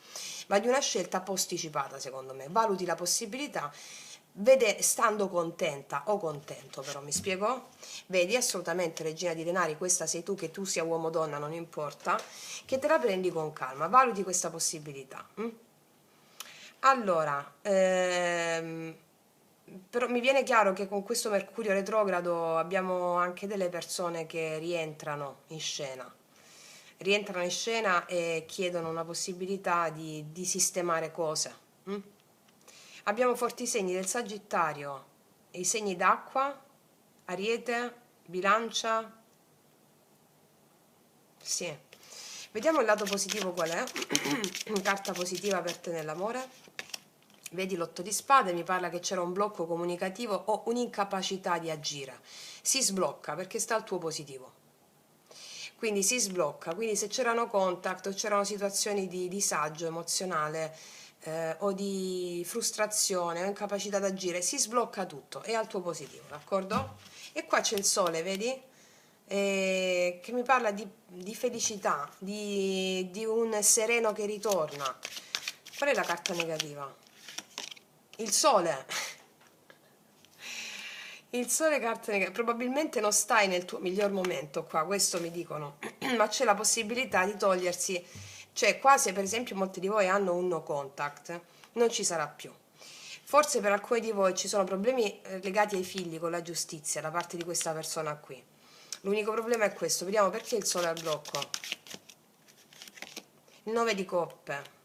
ma di una scelta posticipata, secondo me. Valuti la possibilità, vede, stando contenta o contento, però mi spiego? Vedi, assolutamente regina di denari, questa sei tu, che tu sia uomo o donna non importa, che te la prendi con calma, valuti questa possibilità. Allora, però mi viene chiaro che con questo Mercurio retrogrado abbiamo anche delle persone che rientrano in scena e chiedono una possibilità di sistemare cose. Abbiamo forti segni del Sagittario, i segni d'acqua, Ariete, Bilancia. Sì. Vediamo il lato positivo qual è. Carta positiva per te nell'amore. Vedi l'8 di spade, mi parla che c'era un blocco comunicativo o un'incapacità di agire. Si sblocca perché sta al tuo positivo. Quindi si sblocca, quindi se c'erano contact o c'erano situazioni di disagio emozionale o di frustrazione o incapacità di agire, si sblocca tutto, è al tuo positivo, d'accordo? E qua c'è il sole, vedi? Che mi parla di felicità, di un sereno che ritorna. Qual è la carta negativa? Il sole. Il sole, carta negativa. Probabilmente non stai nel tuo miglior momento qua, questo mi dicono, ma c'è la possibilità di togliersi, cioè qua se per esempio molti di voi hanno un no contact, non ci sarà più. Forse per alcuni di voi ci sono problemi legati ai figli con la giustizia da parte di questa persona qui. L'unico problema è questo. Vediamo perché il sole è al blocco. Il 9 di coppe.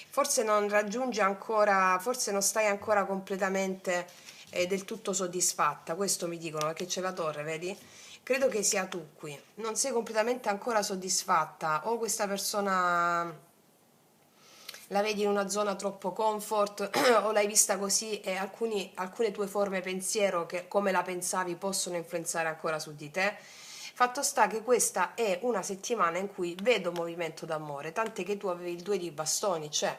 Forse non raggiunge ancora, forse non stai ancora completamente del tutto soddisfatta, questo mi dicono, perché c'è la torre, vedi? Credo che sia tu qui, non sei completamente ancora soddisfatta, o questa persona la vedi in una zona troppo comfort o l'hai vista così e alcune tue forme pensiero che come la pensavi possono influenzare ancora su di te. Fatto sta che questa è una settimana in cui vedo movimento d'amore, tant'è che tu avevi il 2 di bastoni, cioè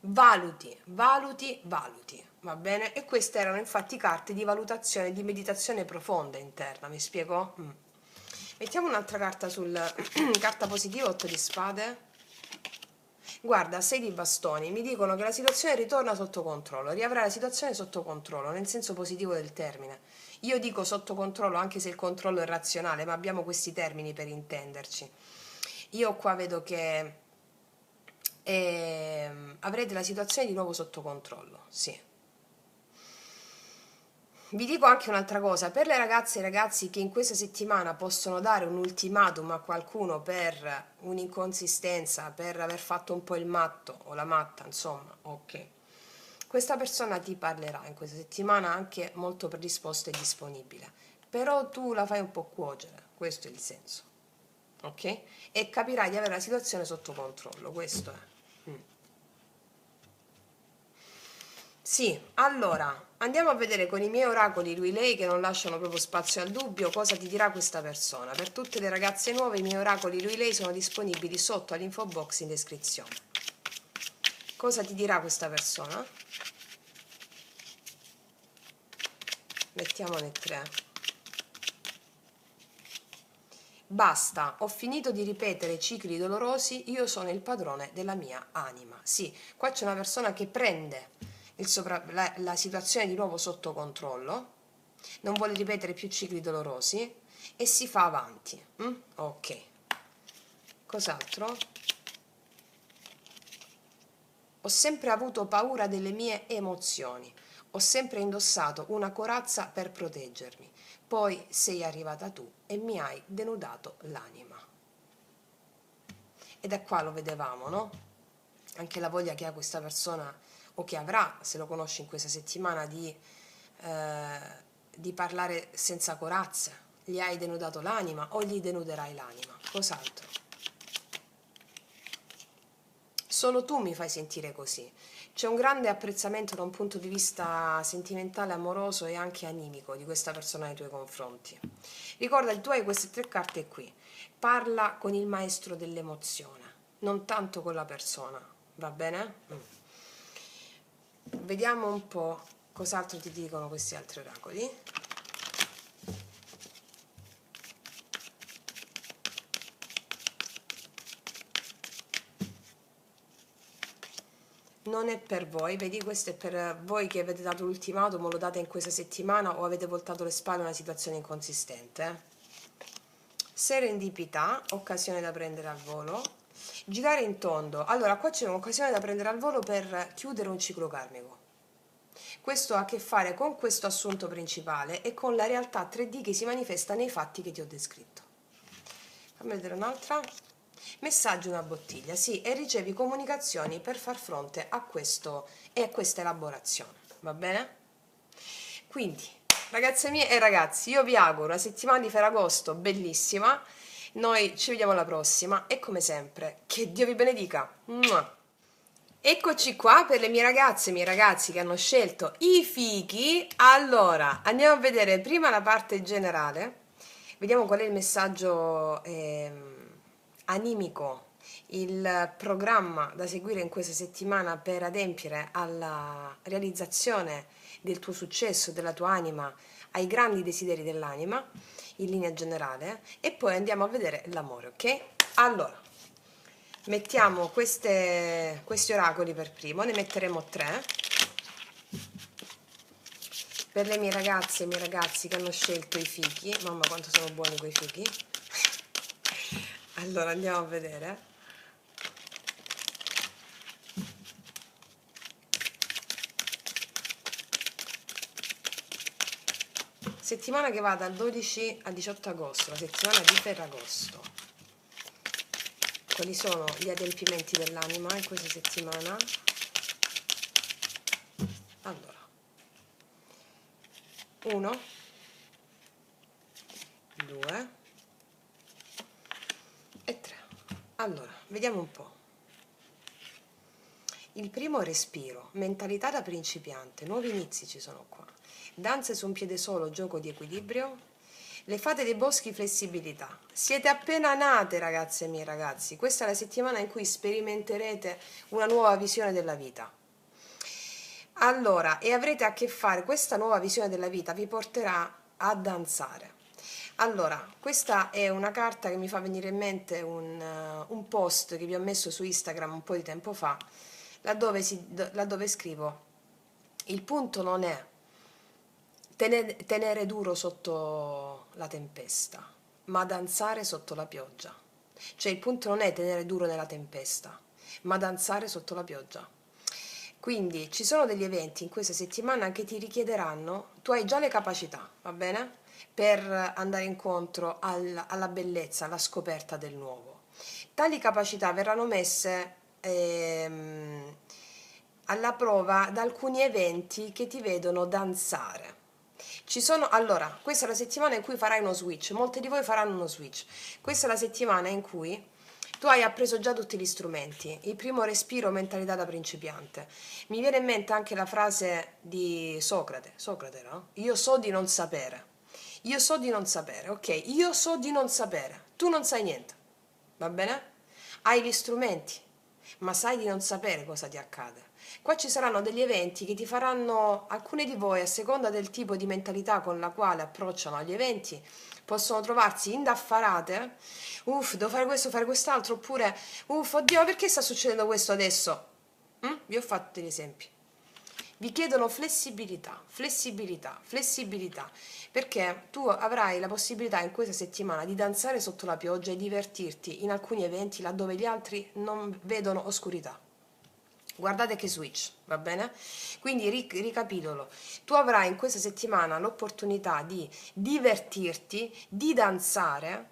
valuti, valuti, valuti, va bene? E queste erano infatti carte di valutazione, di meditazione profonda interna, mi spiego? Mettiamo un'altra carta sul carta positiva, 8 di spade. Guarda, 6 di bastoni, mi dicono che la situazione ritorna sotto controllo, riavrà la situazione sotto controllo, nel senso positivo del termine. Io dico sotto controllo anche se il controllo è razionale, ma abbiamo questi termini per intenderci. Io qua vedo che avrete la situazione di nuovo sotto controllo, sì. Vi dico anche un'altra cosa, per le ragazze e i ragazzi che in questa settimana possono dare un ultimatum a qualcuno per un'inconsistenza, per aver fatto un po' il matto o la matta, insomma, ok. Questa persona ti parlerà in questa settimana anche molto predisposta e disponibile, però tu la fai un po' cuocere, questo è il senso, ok? E capirai di avere la situazione sotto controllo, questo è. Sì, allora andiamo a vedere con i miei oracoli lui lei che non lasciano proprio spazio al dubbio cosa ti dirà questa persona. Per tutte le ragazze nuove i miei oracoli lui lei sono disponibili sotto all'info box in descrizione. Cosa ti dirà questa persona? Mettiamone 3. Basta, ho finito di ripetere cicli dolorosi, io sono il padrone della mia anima. Sì, qua c'è una persona che prende la situazione di nuovo sotto controllo, non vuole ripetere più cicli dolorosi e si fa avanti. Ok. Cos'altro? Ho sempre avuto paura delle mie emozioni, ho sempre indossato una corazza per proteggermi, poi sei arrivata tu e mi hai denudato l'anima. E da qua lo vedevamo, no? Anche la voglia che ha questa persona o che avrà, se lo conosci in questa settimana, di parlare senza corazza. Gli hai denudato l'anima o gli denuderai l'anima? Cos'altro? Solo tu mi fai sentire così. C'è un grande apprezzamento da un punto di vista sentimentale, amoroso e anche animico di questa persona nei tuoi confronti. Ricordati, tu hai queste 3 carte qui. Parla con il maestro dell'emozione, non tanto con la persona, va bene? Vediamo un po' cos'altro ti dicono questi altri oracoli. Non è per voi, vedi, questo è per voi che avete dato l'ultimatum, lo date in questa settimana o avete voltato le spalle a una situazione inconsistente. Serendipità, occasione da prendere al volo. Girare in tondo, allora qua c'è un'occasione da prendere al volo per chiudere un ciclo karmico. Questo ha a che fare con questo assunto principale e con la realtà 3D che si manifesta nei fatti che ti ho descritto. Fammi vedere un'altra. Messaggio una bottiglia, sì, e ricevi comunicazioni per far fronte a questo e a questa elaborazione, va bene? Quindi, ragazze mie e ragazzi, io vi auguro una settimana di Ferragosto bellissima, noi ci vediamo alla prossima e come sempre, che Dio vi benedica! Mua! Eccoci qua per le mie ragazze e i miei ragazzi che hanno scelto i fichi. Allora, andiamo a vedere prima la parte generale, vediamo qual è il messaggio animico, il programma da seguire in questa settimana per adempiere alla realizzazione del tuo successo, della tua anima, ai grandi desideri dell'anima, in linea generale, e poi andiamo a vedere l'amore, ok? Allora, mettiamo questi oracoli per primo, ne metteremo 3 per le mie ragazze e i miei ragazzi che hanno scelto i fichi. Mamma quanto sono buoni quei fichi. Allora andiamo a vedere. settimana che va dal 12 al 18 agosto, la settimana di Ferragosto. Quali sono gli adempimenti dell'anima in questa settimana? Allora, 1, 2 e 3. Allora, vediamo un po'. Il primo respiro, mentalità da principiante, nuovi inizi ci sono qua. Danze su un piede solo, gioco di equilibrio. Le fate dei boschi, flessibilità. Siete appena nate, ragazze mie ragazzi. Questa è la settimana in cui sperimenterete una nuova visione della vita. Allora, e avrete a che fare, questa nuova visione della vita vi porterà a danzare. Allora, questa è una carta che mi fa venire in mente un post che vi ho messo su Instagram un po' di tempo fa, laddove scrivo: il punto non è tenere duro sotto la tempesta, ma danzare sotto la pioggia. Cioè il punto non è tenere duro nella tempesta, ma danzare sotto la pioggia. Quindi ci sono degli eventi in questa settimana che ti richiederanno, tu hai già le capacità, va bene? Per andare incontro alla bellezza, alla scoperta del nuovo. Tali capacità verranno messe alla prova da alcuni eventi che ti vedono danzare. Allora, questa è la settimana in cui farai uno switch, molti di voi faranno uno switch. Questa è la settimana in cui tu hai appreso già tutti gli strumenti, il primo respiro, mentalità da principiante. Mi viene in mente anche la frase di Socrate, no? Io so di non sapere. Io so di non sapere, ok? Io so di non sapere. Tu non sai niente, va bene? Hai gli strumenti, ma sai di non sapere cosa ti accade. Qua ci saranno degli eventi che ti faranno, alcuni di voi, a seconda del tipo di mentalità con la quale approcciano agli eventi, possono trovarsi indaffarate. Uff, devo fare questo, fare quest'altro, oppure uff, oddio, ma perché sta succedendo questo adesso? Vi ho fatto degli esempi. Vi chiedono flessibilità, flessibilità, flessibilità, perché tu avrai la possibilità in questa settimana di danzare sotto la pioggia e divertirti in alcuni eventi laddove gli altri non vedono oscurità. Guardate che switch, va bene? Quindi ricapitolo, tu avrai in questa settimana l'opportunità di divertirti, di danzare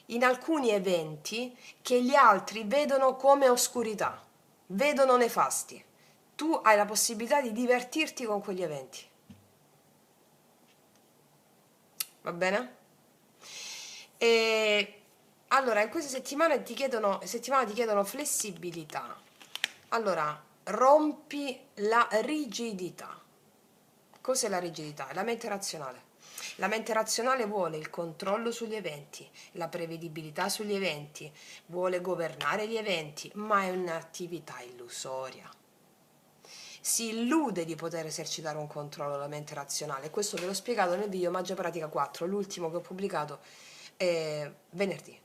in alcuni eventi che gli altri vedono come oscurità, vedono nefasti. Tu hai la possibilità di divertirti con quegli eventi. Va bene? E allora, in questa settimana ti chiedono flessibilità. Allora, rompi la rigidità. Cos'è la rigidità? La mente razionale. La mente razionale vuole il controllo sugli eventi, la prevedibilità sugli eventi, vuole governare gli eventi, ma è un'attività illusoria. Si illude di poter esercitare un controllo della mente razionale. Questo ve l'ho spiegato nel video Magia Pratica 4, l'ultimo che ho pubblicato venerdì.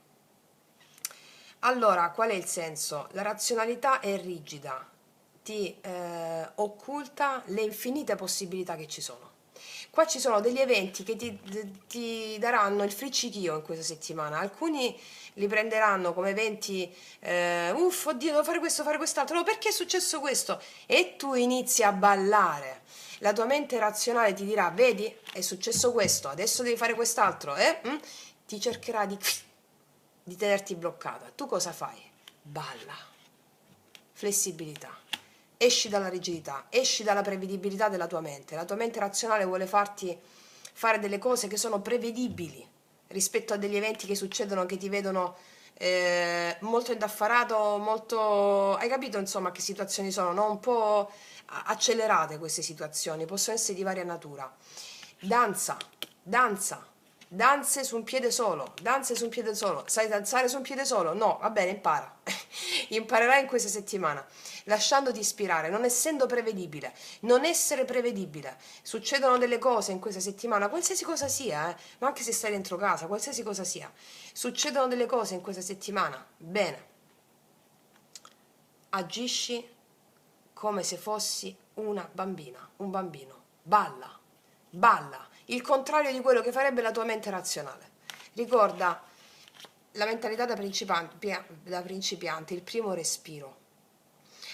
Allora, qual è il senso? La razionalità è rigida, ti occulta le infinite possibilità che ci sono. Qua ci sono degli eventi che ti daranno il friccichio in questa settimana. Alcuni li prenderanno come eventi, uff, oddio, devo fare questo, fare quest'altro, no, perché è successo questo? E tu inizi a ballare. La tua mente razionale ti dirà, vedi, è successo questo, adesso devi fare quest'altro, ti cercherà di tenerti bloccata. Tu cosa fai? Balla. Flessibilità. Esci dalla rigidità, esci dalla prevedibilità della tua mente. La tua mente razionale vuole farti fare delle cose che sono prevedibili rispetto a degli eventi che succedono, che ti vedono molto indaffarato, molto... Hai capito insomma che situazioni sono, no? Un po' accelerate queste situazioni, possono essere di varia natura. Danza, danza. Danze su un piede solo, danze su un piede solo. Sai danzare su un piede solo? No, va bene, impara. Imparerai in questa settimana, lasciandoti ispirare, non essendo prevedibile, non essere prevedibile. Succedono delle cose in questa settimana, qualsiasi cosa sia, ma anche se stai dentro casa, qualsiasi cosa sia. Succedono delle cose in questa settimana. Bene. Agisci come se fossi una bambina, un bambino. Balla, balla. Il contrario di quello che farebbe la tua mente razionale. Ricorda la mentalità da principiante, il primo respiro.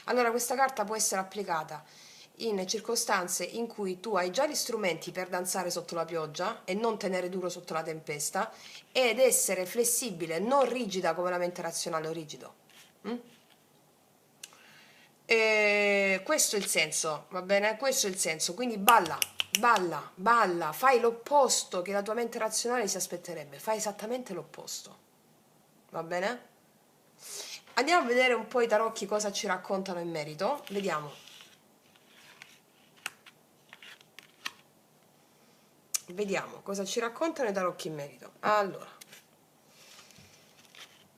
Allora questa carta può essere applicata in circostanze in cui tu hai già gli strumenti per danzare sotto la pioggia e non tenere duro sotto la tempesta ed essere flessibile, non rigida come la mente razionale o rigido. Mm? E questo è il senso, va bene? Questo è il senso, quindi balla, balla, balla, fai l'opposto che la tua mente razionale si aspetterebbe, fai esattamente l'opposto, va bene? Andiamo a vedere un po' i tarocchi cosa ci raccontano in merito, vediamo. Vediamo cosa ci raccontano i tarocchi in merito. Allora,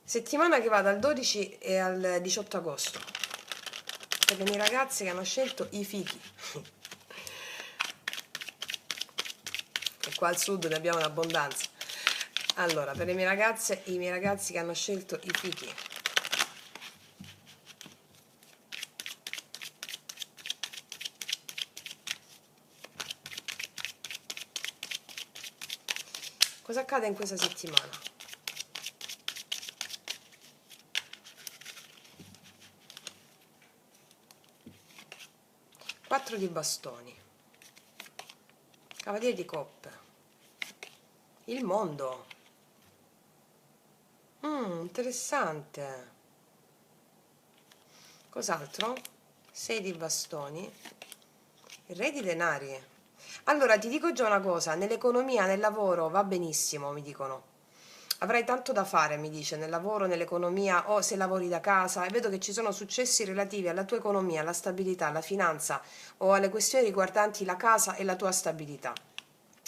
settimana che va dal 12 e al 18 agosto per le mie ragazze che hanno scelto i fichi. E qua al sud ne abbiamo in abbondanza. Allora, per le mie ragazze e i miei ragazzi che hanno scelto i fichi. Cosa accade in questa settimana? 4 di bastoni, cavaliere di coppe, il mondo. Interessante. Cos'altro? 6 di bastoni, il re di denari. Allora, ti dico già una cosa, nell'economia, nel lavoro va benissimo, mi dicono. Avrai tanto da fare, mi dice, nel lavoro, nell'economia o se lavori da casa e vedo che ci sono successi relativi alla tua economia, alla stabilità, alla finanza o alle questioni riguardanti la casa e la tua stabilità.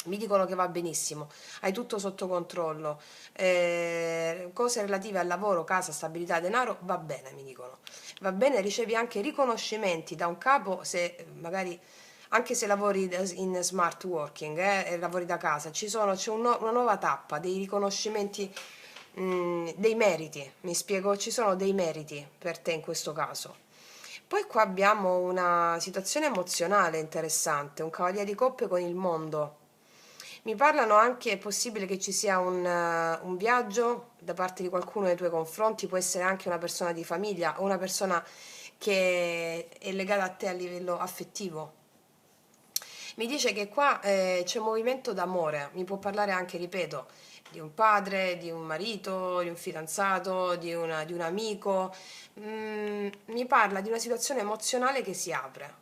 Mi dicono che va benissimo, hai tutto sotto controllo, cose relative al lavoro, casa, stabilità, denaro, va bene, mi dicono. Va bene, ricevi anche riconoscimenti da un capo se magari anche se lavori in smart working e lavori da casa, c'è una nuova tappa, dei riconoscimenti, dei meriti, mi spiego, ci sono dei meriti per te in questo caso. Poi qua abbiamo una situazione emozionale interessante, un cavaliere di coppe con il mondo. Mi parlano anche, è possibile che ci sia un viaggio da parte di qualcuno nei tuoi confronti, può essere anche una persona di famiglia o una persona che è legata a te a livello affettivo. Mi dice che qua c'è un movimento d'amore, mi può parlare anche, ripeto, di un padre, di un marito, di un fidanzato, di un amico. Mi parla di una situazione emozionale che si apre.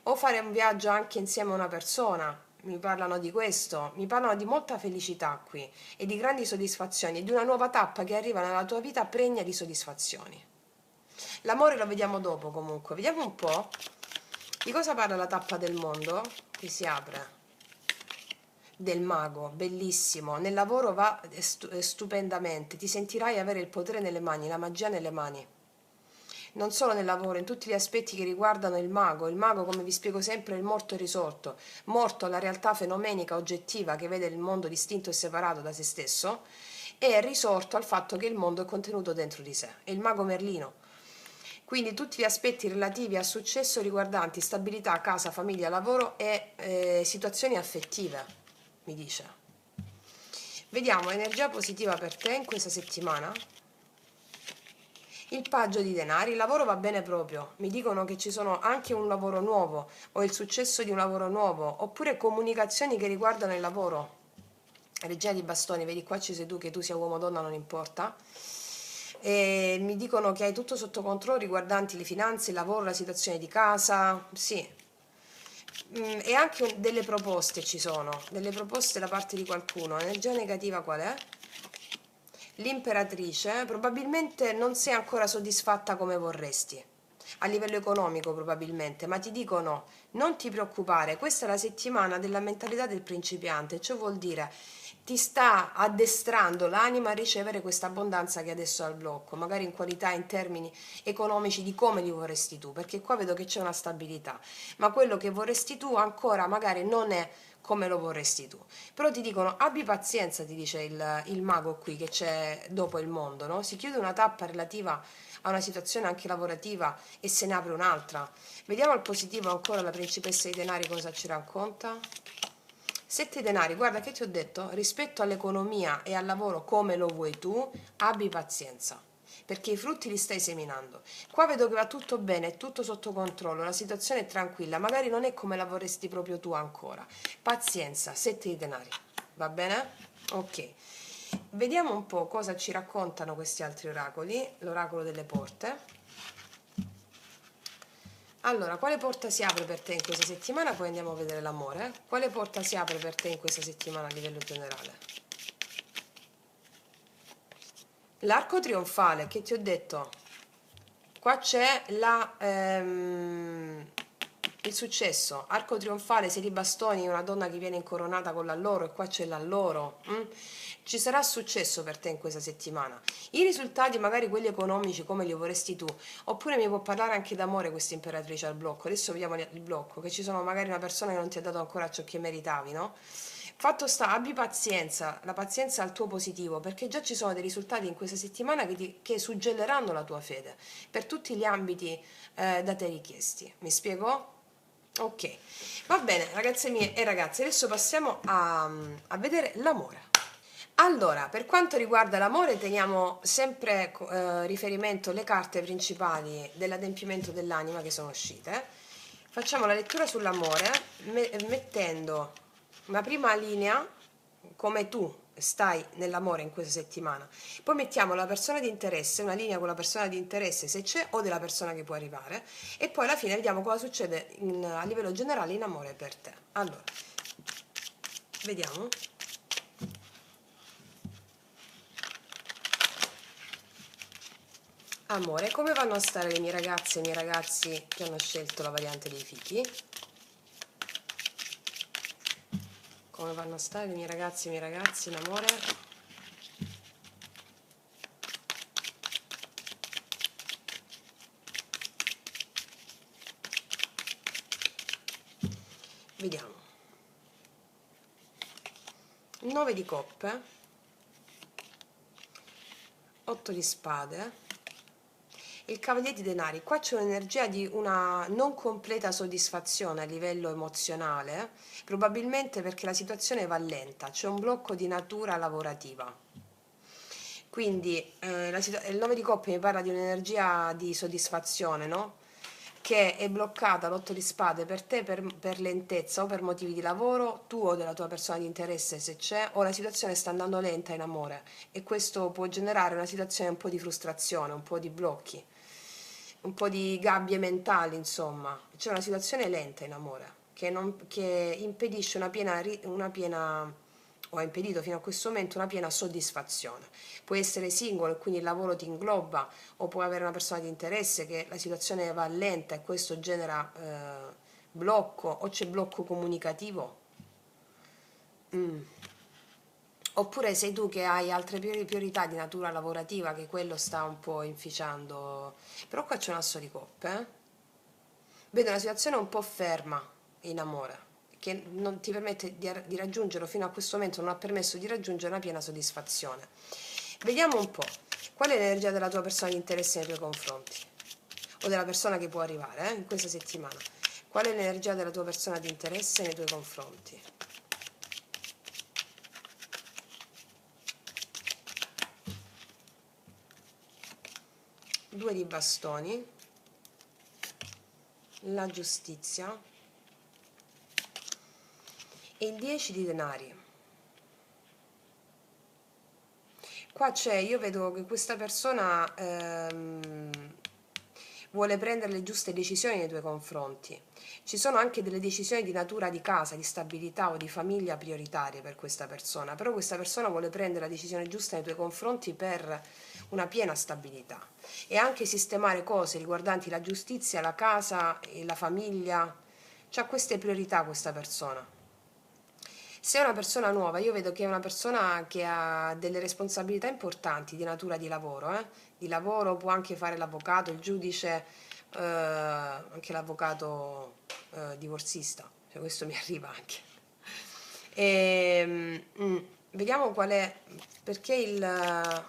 O fare un viaggio anche insieme a una persona, mi parlano di questo, mi parlano di molta felicità qui e di grandi soddisfazioni, di una nuova tappa che arriva nella tua vita pregna di soddisfazioni. L'amore lo vediamo dopo comunque, vediamo un po' di cosa parla la tappa del mondo, qui si apre, del mago, bellissimo, nel lavoro va stupendamente, ti sentirai avere il potere nelle mani, la magia nelle mani. Non solo nel lavoro, in tutti gli aspetti che riguardano il mago come vi spiego sempre è il morto e risorto, morto alla realtà fenomenica oggettiva che vede il mondo distinto e separato da se stesso e risorto al fatto che il mondo è contenuto dentro di sé, è il mago Merlino. Quindi tutti gli aspetti relativi al successo riguardanti stabilità, casa, famiglia, lavoro e situazioni affettive, mi dice. Vediamo energia positiva per te in questa settimana. Il paggio di denari, il lavoro va bene proprio, mi dicono che ci sono anche un lavoro nuovo o il successo di un lavoro nuovo oppure comunicazioni che riguardano il lavoro. Regina di bastoni, vedi qua ci sei tu, che tu sia uomo o donna non importa. E mi dicono che hai tutto sotto controllo riguardanti le finanze, il lavoro, la situazione di casa, sì. E anche delle proposte ci sono, delle proposte da parte di qualcuno. Energia negativa qual è? L'imperatrice, probabilmente non sei ancora soddisfatta come vorresti, a livello economico probabilmente, ma ti dicono non ti preoccupare, questa è la settimana della mentalità del principiante, ciò vuol dire ti sta addestrando l'anima a ricevere questa abbondanza che adesso è al blocco, magari in qualità, in termini economici di come li vorresti tu, perché qua vedo che c'è una stabilità, ma quello che vorresti tu ancora magari non è come lo vorresti tu. Però ti dicono abbi pazienza, ti dice il mago qui che c'è dopo il mondo, no? Si chiude una tappa relativa a una situazione anche lavorativa e se ne apre un'altra. Vediamo al positivo ancora la principessa dei denari cosa ci racconta. 7 denari, guarda che ti ho detto, rispetto all'economia e al lavoro come lo vuoi tu, abbi pazienza. perché i frutti li stai seminando. Qua vedo che va tutto bene, è tutto sotto controllo, la situazione è tranquilla, magari non è come la vorresti proprio tu ancora. Pazienza, 7 di denari, va bene? Ok, vediamo un po' cosa ci raccontano questi altri oracoli, l'oracolo delle porte. Allora, quale porta si apre per te in questa settimana? Poi andiamo a vedere l'amore. Quale porta si apre per te in questa settimana a livello generale? L'arco trionfale, che ti ho detto? Qua c'è il successo, arco trionfale, 6 di bastoni, una donna che viene incoronata con l'alloro e qua c'è l'alloro. Ci sarà successo per te in questa settimana. I risultati, magari quelli economici, come li vorresti tu, oppure mi può parlare anche d'amore questa imperatrice al blocco. Adesso vediamo il blocco, che ci sono magari una persona che non ti ha dato ancora ciò che meritavi, no? Fatto sta, abbi pazienza, la pazienza al tuo positivo, perché già ci sono dei risultati in questa settimana che suggelleranno la tua fede per tutti gli ambiti da te richiesti. Mi spiego? Ok, va bene ragazze mie e ragazzi, adesso passiamo a vedere l'amore. Allora, per quanto riguarda l'amore, teniamo sempre riferimento alle carte principali dell'adempimento dell'anima che sono uscite. Facciamo la lettura sull'amore mettendo una prima linea, come tu stai nell'amore in questa settimana. Poi mettiamo la persona di interesse, una linea con la persona di interesse se c'è o della persona che può arrivare. E poi alla fine vediamo cosa succede a livello generale in amore per te. Allora, vediamo. Amore, come vanno a stare le mie ragazze e i miei ragazzi che hanno scelto la variante dei fichi? Come vanno a stare le mie ragazze e i miei ragazzi in amore? Vediamo. 9 di coppe, 8 di spade, il cavaliere di denari. Qua c'è un'energia di una non completa soddisfazione a livello emozionale, probabilmente perché la situazione va lenta, c'è un blocco di natura lavorativa. Quindi il 9 di coppe mi parla di un'energia di soddisfazione, no? Che è bloccata l'8 di spade per te per lentezza o per motivi di lavoro, tu o della tua persona di interesse se c'è, o la situazione sta andando lenta in amore e questo può generare una situazione un po' di frustrazione, un po' di blocchi, un po' di gabbie mentali, insomma. C'è una situazione lenta in amore che impedisce o ha impedito fino a questo momento una piena soddisfazione. Puoi essere singolo e quindi il lavoro ti ingloba, o puoi avere una persona di interesse che la situazione va lenta e questo genera blocco, o c'è blocco comunicativo. Oppure sei tu che hai altre priorità di natura lavorativa che quello sta un po' inficiando. Però qua c'è un asso di coppe, Vedo una situazione un po' ferma in amore, che non ti permette di raggiungerlo fino a questo momento, non ha permesso di raggiungere una piena soddisfazione. Vediamo un po', qual è l'energia della tua persona di interesse nei tuoi confronti, o della persona che può arrivare in questa settimana. Qual è l'energia della tua persona di interesse nei tuoi confronti? Due di bastoni, la giustizia e il 10 di denari. Qua c'è, io vedo che questa persona vuole prendere le giuste decisioni nei tuoi confronti. Ci sono anche delle decisioni di natura di casa, di stabilità o di famiglia prioritarie per questa persona, però questa persona vuole prendere la decisione giusta nei tuoi confronti per una piena stabilità e anche sistemare cose riguardanti la giustizia, la casa e la famiglia. C'ha queste priorità questa persona. Se è una persona nuova, io vedo che è una persona che ha delle responsabilità importanti di natura di lavoro, Di lavoro può anche fare l'avvocato, il giudice, anche l'avvocato divorzista, cioè questo mi arriva anche. Vediamo qual è, perché il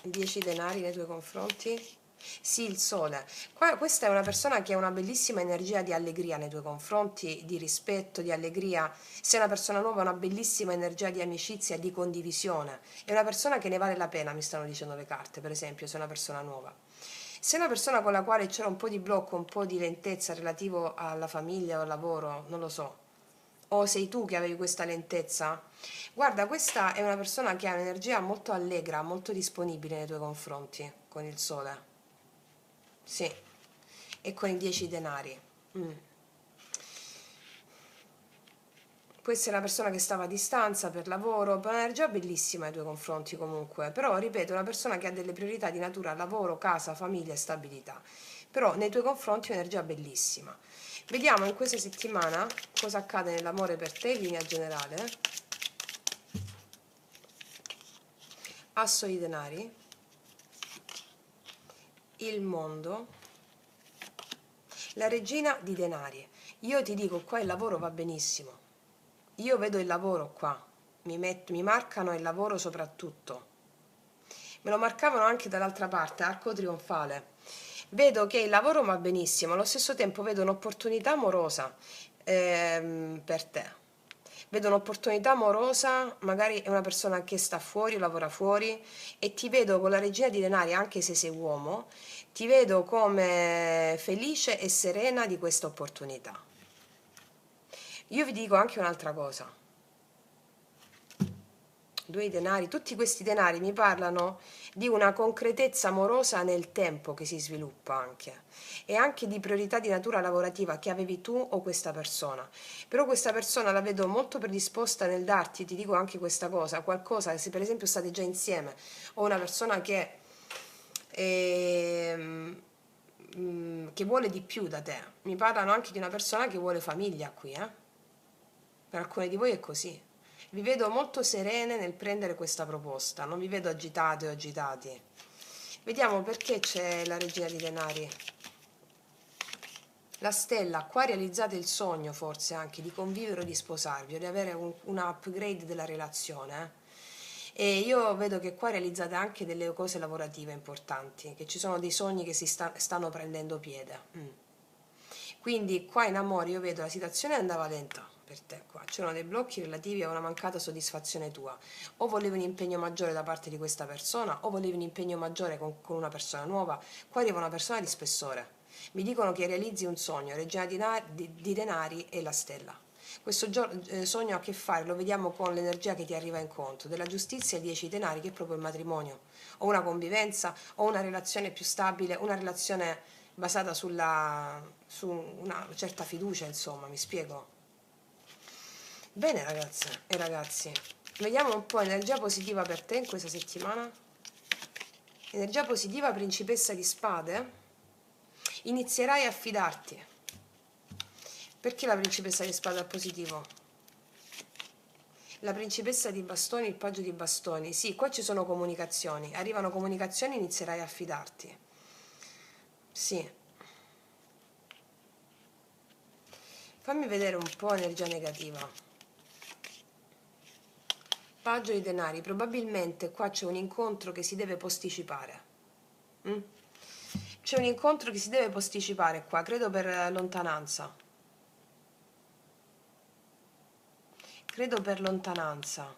10 denari nei tuoi confronti? Sì, il sole. Questa è una persona che ha una bellissima energia di allegria nei tuoi confronti, di rispetto, di allegria. Se è una persona nuova, ha una bellissima energia di amicizia, di condivisione. È una persona che ne vale la pena, mi stanno dicendo le carte, per esempio, se è una persona nuova. Se è una persona con la quale c'era un po' di blocco, un po' di lentezza relativo alla famiglia o al lavoro, non lo so, o sei tu che avevi questa lentezza, guarda, questa è una persona che ha un'energia molto allegra, molto disponibile nei tuoi confronti, con il sole. Sì, e con i 10 denari. Mm. Questa è una persona che stava a distanza per lavoro, per un'energia bellissima nei tuoi confronti comunque, però ripeto, è una persona che ha delle priorità di natura lavoro, casa, famiglia e stabilità, però nei tuoi confronti è un'energia bellissima. Vediamo in questa settimana cosa accade nell'amore per te in linea generale. Asso di denari, il mondo, la regina di denari. Io ti dico, qua il lavoro va benissimo. Io vedo il lavoro qua, mi marcano il lavoro soprattutto. Me lo marcavano anche dall'altra parte, arco trionfale. Vedo che il lavoro va benissimo, allo stesso tempo vedo un'opportunità amorosa per te. Vedo un'opportunità amorosa, magari è una persona che sta fuori, lavora fuori, e ti vedo con la regina di denari, anche se sei uomo, ti vedo come felice e serena di questa opportunità. Io vi dico anche un'altra cosa. Due denari, tutti questi denari mi parlano di una concretezza amorosa nel tempo che si sviluppa anche, e anche di priorità di natura lavorativa che avevi tu o questa persona. Però questa persona la vedo molto predisposta nel darti, ti dico anche questa cosa, qualcosa, se per esempio state già insieme, o una persona che vuole di più da te. Mi parlano anche di una persona che vuole famiglia qui, eh? Per alcuni di voi è così. Vi vedo molto serene nel prendere questa proposta, non vi vedo agitate o agitati. Vediamo perché c'è la regina di denari. La stella, qua realizzate il sogno forse anche di convivere o di sposarvi o di avere un upgrade della relazione. E io vedo che qua realizzate anche delle cose lavorative importanti, che ci sono dei sogni che stanno prendendo piede. Quindi qua in amore io vedo la situazione andava lenta per te qua, c'erano dei blocchi relativi a una mancata soddisfazione tua, o volevi un impegno maggiore da parte di questa persona o volevi un impegno maggiore con una persona nuova. Qua arriva una persona di spessore, mi dicono che realizzi un sogno, regina di denari e la stella. Questo sogno ha a che fare, lo vediamo con l'energia che ti arriva incontro, della giustizia e 10 denari, che è proprio il matrimonio, o una convivenza, o una relazione più stabile, una relazione basata su una certa fiducia, insomma, mi spiego. Bene ragazze e ragazzi, vediamo un po' energia positiva per te in questa settimana. Energia positiva, principessa di spade. Inizierai a fidarti. Perché la principessa di spade è positivo? La principessa di bastoni, il paggio di bastoni. Sì, qua ci sono comunicazioni. Arrivano comunicazioni, inizierai a fidarti. Sì. Fammi vedere un po' energia negativa. Paggio di denari. Probabilmente qua c'è un incontro che si deve posticipare. C'è un incontro che si deve posticipare qua, credo per lontananza. Credo per lontananza.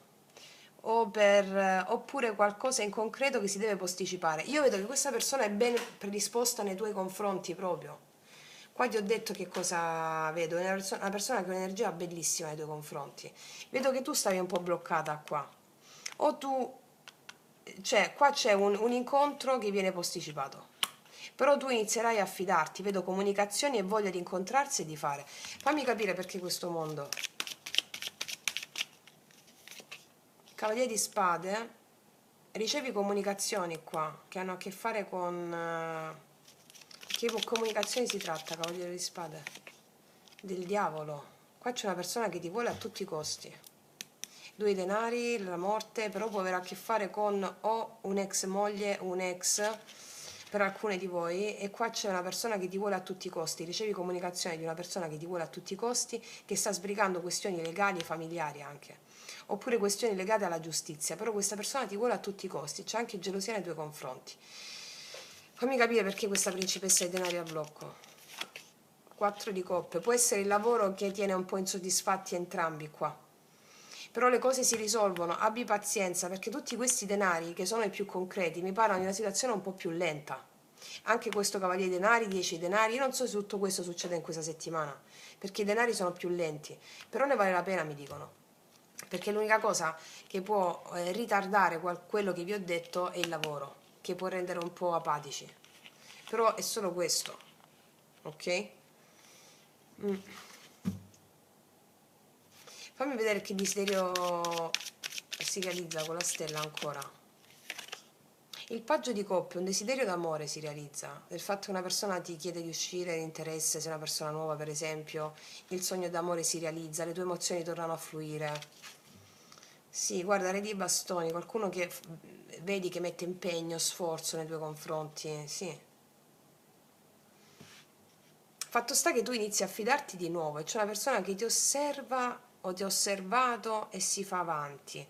Oppure qualcosa in concreto che si deve posticipare. Io vedo che questa persona è ben predisposta nei tuoi confronti proprio. Qua ti ho detto che cosa vedo, è una persona che ha un'energia bellissima nei tuoi confronti. Vedo che tu stavi un po' bloccata qua. O tu, cioè, qua c'è un incontro che viene posticipato. Però tu inizierai a fidarti, vedo comunicazioni e voglia di incontrarsi e di fare. Fammi capire perché questo mondo. Cavaliere di spade, ricevi comunicazioni qua che hanno a che fare con che comunicazioni si tratta, cavaliere di spade? Del diavolo. Qua c'è una persona che ti vuole a tutti i costi. Due denari, la morte, però può avere a che fare con o un'ex moglie o un ex per alcune di voi, e qua c'è una persona che ti vuole a tutti i costi. Ricevi comunicazione di una persona che ti vuole a tutti i costi, che sta sbrigando questioni legali e familiari anche, oppure questioni legate alla giustizia, però questa persona ti vuole a tutti i costi, c'è anche gelosia nei tuoi confronti. Fammi capire perché questa principessa dei denari a blocco. 4 di coppe. Può essere il lavoro che tiene un po' insoddisfatti entrambi qua. Però le cose si risolvono, abbi pazienza, perché tutti questi denari, che sono i più concreti, mi parlano di una situazione un po' più lenta. Anche questo cavaliere denari, 10 denari, io non so se tutto questo succede in questa settimana, perché i denari sono più lenti, però ne vale la pena, mi dicono. Perché l'unica cosa che può ritardare quello che vi ho detto è il lavoro, che può rendere un po' apatici. Però è solo questo, ok? Fammi vedere che desiderio si realizza con la stella ancora. Il paggio di coppie, un desiderio d'amore si realizza, del fatto che una persona ti chiede di uscire, l'interesse, se è una persona nuova per esempio, il sogno d'amore si realizza, le tue emozioni tornano a fluire. Sì, guarda, re di bastoni, qualcuno che vedi che mette impegno, sforzo nei tuoi confronti, sì. Fatto sta che tu inizi a fidarti di nuovo, e c'è una persona che ti osserva o ti ha osservato e si fa avanti.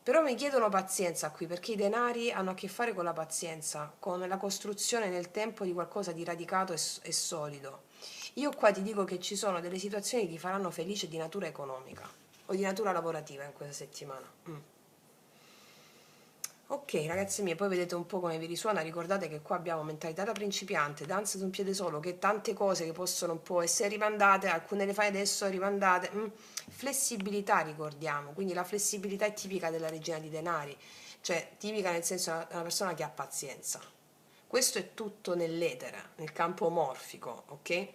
Però mi chiedono pazienza qui, perché i denari hanno a che fare con la pazienza, con la costruzione nel tempo di qualcosa di radicato e solido. Io qua ti dico che ci sono delle situazioni che ti faranno felice di natura economica o di natura lavorativa in questa settimana. Ok ragazzi miei, poi vedete un po' come vi risuona, ricordate che qua abbiamo mentalità da principiante, danza su un piede solo, che tante cose che possono un po' essere rimandate, alcune le fai adesso, rimandate, flessibilità ricordiamo, quindi la flessibilità è tipica della regina di denari, cioè tipica nel senso è una persona che ha pazienza. Questo è tutto nell'etere, nel campo morfico, ok?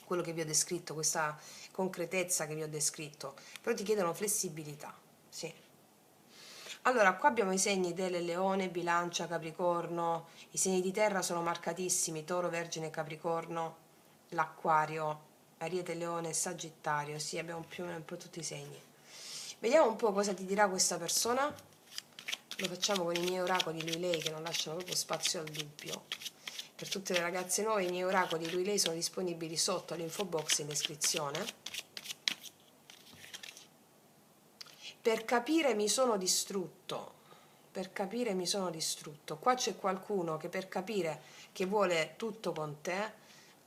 Quello che vi ho descritto, questa concretezza che vi ho descritto, però ti chiedono flessibilità, sì. Allora, qua abbiamo i segni del Leone, Bilancia, Capricorno, i segni di terra sono marcatissimi, Toro, Vergine, Capricorno, l'Acquario, Ariete, Leone, Sagittario, sì, abbiamo più o meno un po' tutti i segni. Vediamo un po' cosa ti dirà questa persona, lo facciamo con i miei oracoli, lui, lei, che non lasciano proprio spazio al dubbio. Per tutte le ragazze nuove i miei oracoli, lui, lei sono disponibili sotto all'info box in descrizione. Per capire mi sono distrutto, per capire mi sono distrutto. Qua c'è qualcuno che per capire che vuole tutto con te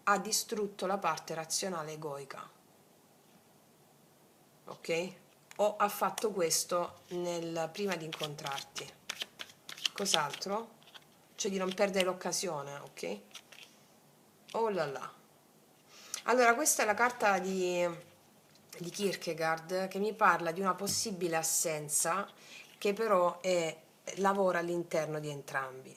ha distrutto la parte razionale egoica, ok? O ha fatto questo prima di incontrarti. Cos'altro? Cioè di non perdere l'occasione, ok? Oh là là. Allora, questa è la carta di Kierkegaard che mi parla di una possibile assenza che però lavora all'interno di entrambi.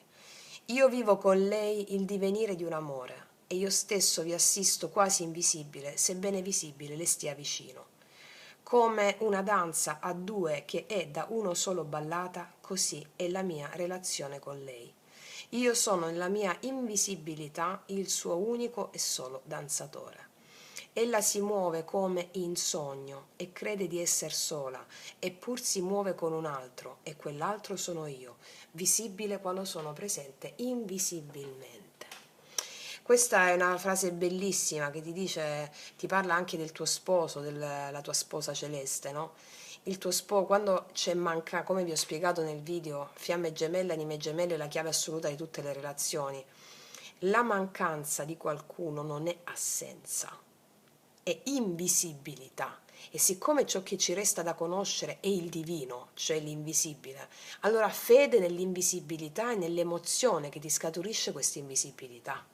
Io vivo con lei il divenire di un amore e io stesso vi assisto quasi invisibile, sebbene visibile le stia vicino. Come una danza a due che è da uno solo ballata, così è la mia relazione con lei. Io sono nella mia invisibilità il suo unico e solo danzatore. Ella si muove come in sogno e crede di essere sola, eppur si muove con un altro, e quell'altro sono io, visibile quando sono presente invisibilmente. Questa è una frase bellissima che ti dice, ti parla anche del tuo sposo, della tua sposa celeste, no? Il tuo sposo, quando c'è manca, come vi ho spiegato nel video, fiamme gemelle, anime gemelle, è la chiave assoluta di tutte le relazioni. La mancanza di qualcuno non è assenza, è invisibilità. E siccome ciò che ci resta da conoscere è il divino, cioè l'invisibile, allora fede nell'invisibilità e nell'emozione che ti scaturisce questa invisibilità.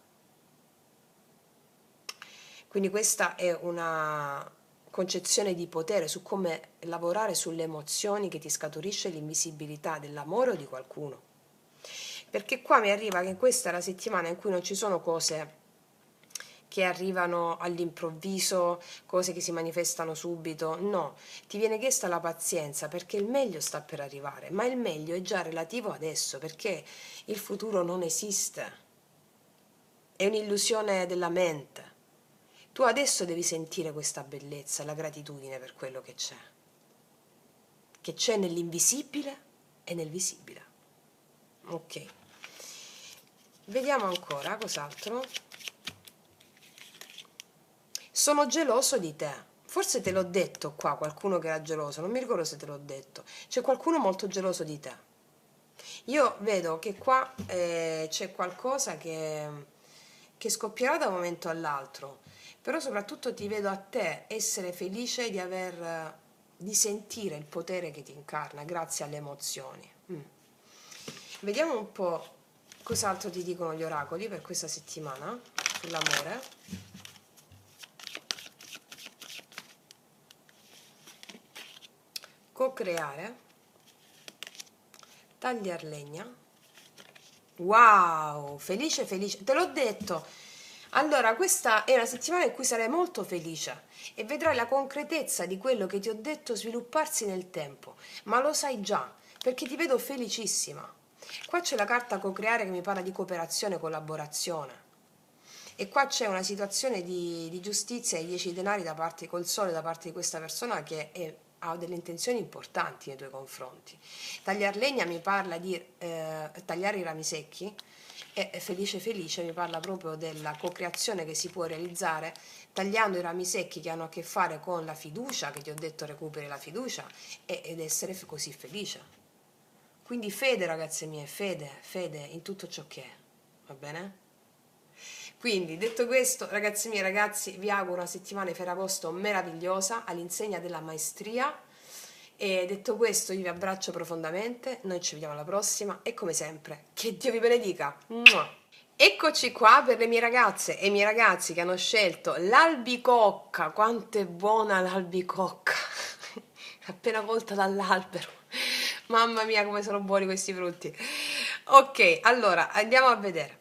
Quindi questa è una concezione di potere su come lavorare sulle emozioni che ti scaturisce l'invisibilità dell'amore o di qualcuno. Perché qua mi arriva che questa è la settimana in cui non ci sono cose che arrivano all'improvviso, cose che si manifestano subito, no, ti viene chiesta la pazienza perché il meglio sta per arrivare, ma il meglio è già relativo adesso perché il futuro non esiste, è un'illusione della mente. Tu adesso devi sentire questa bellezza, la gratitudine per quello che c'è nell'invisibile e nel visibile. Ok. Vediamo ancora cos'altro. Sono geloso di te. Forse te l'ho detto qua, qualcuno che era geloso, non mi ricordo se te l'ho detto. C'è qualcuno molto geloso di te. Io vedo che qua c'è qualcosa che scoppierà da un momento all'altro, però soprattutto ti vedo a te essere felice di aver, di sentire il potere che ti incarna grazie alle emozioni. Vediamo un po' cos'altro ti dicono gli oracoli per questa settimana sull'amore. Co-creare, tagliar legna. Wow, felice, felice, te l'ho detto. Allora, questa è una settimana in cui sarai molto felice e vedrai la concretezza di quello che ti ho detto svilupparsi nel tempo, ma lo sai già, perché ti vedo felicissima. Qua c'è la carta co-creare che mi parla di cooperazione e collaborazione. E qua c'è una situazione di giustizia e 10 denari da parte col sole da parte di questa persona che ha delle intenzioni importanti nei tuoi confronti. Tagliar legna mi parla di tagliare i rami secchi e felice felice mi parla proprio della co-creazione che si può realizzare tagliando i rami secchi che hanno a che fare con la fiducia, che ti ho detto recuperi la fiducia ed essere così felice. Quindi fede ragazze mie, fede, fede in tutto ciò che è, va bene? Quindi, detto questo, ragazzi miei ragazzi, vi auguro una settimana di Ferragosto meravigliosa all'insegna della maestria. E detto questo, io vi abbraccio profondamente, noi ci vediamo alla prossima e come sempre, che Dio vi benedica. Mua. Eccoci qua per le mie ragazze e i miei ragazzi che hanno scelto l'albicocca. Quanto è buona l'albicocca! Appena colta dall'albero. Mamma mia, come sono buoni questi frutti. Ok, allora andiamo a vedere.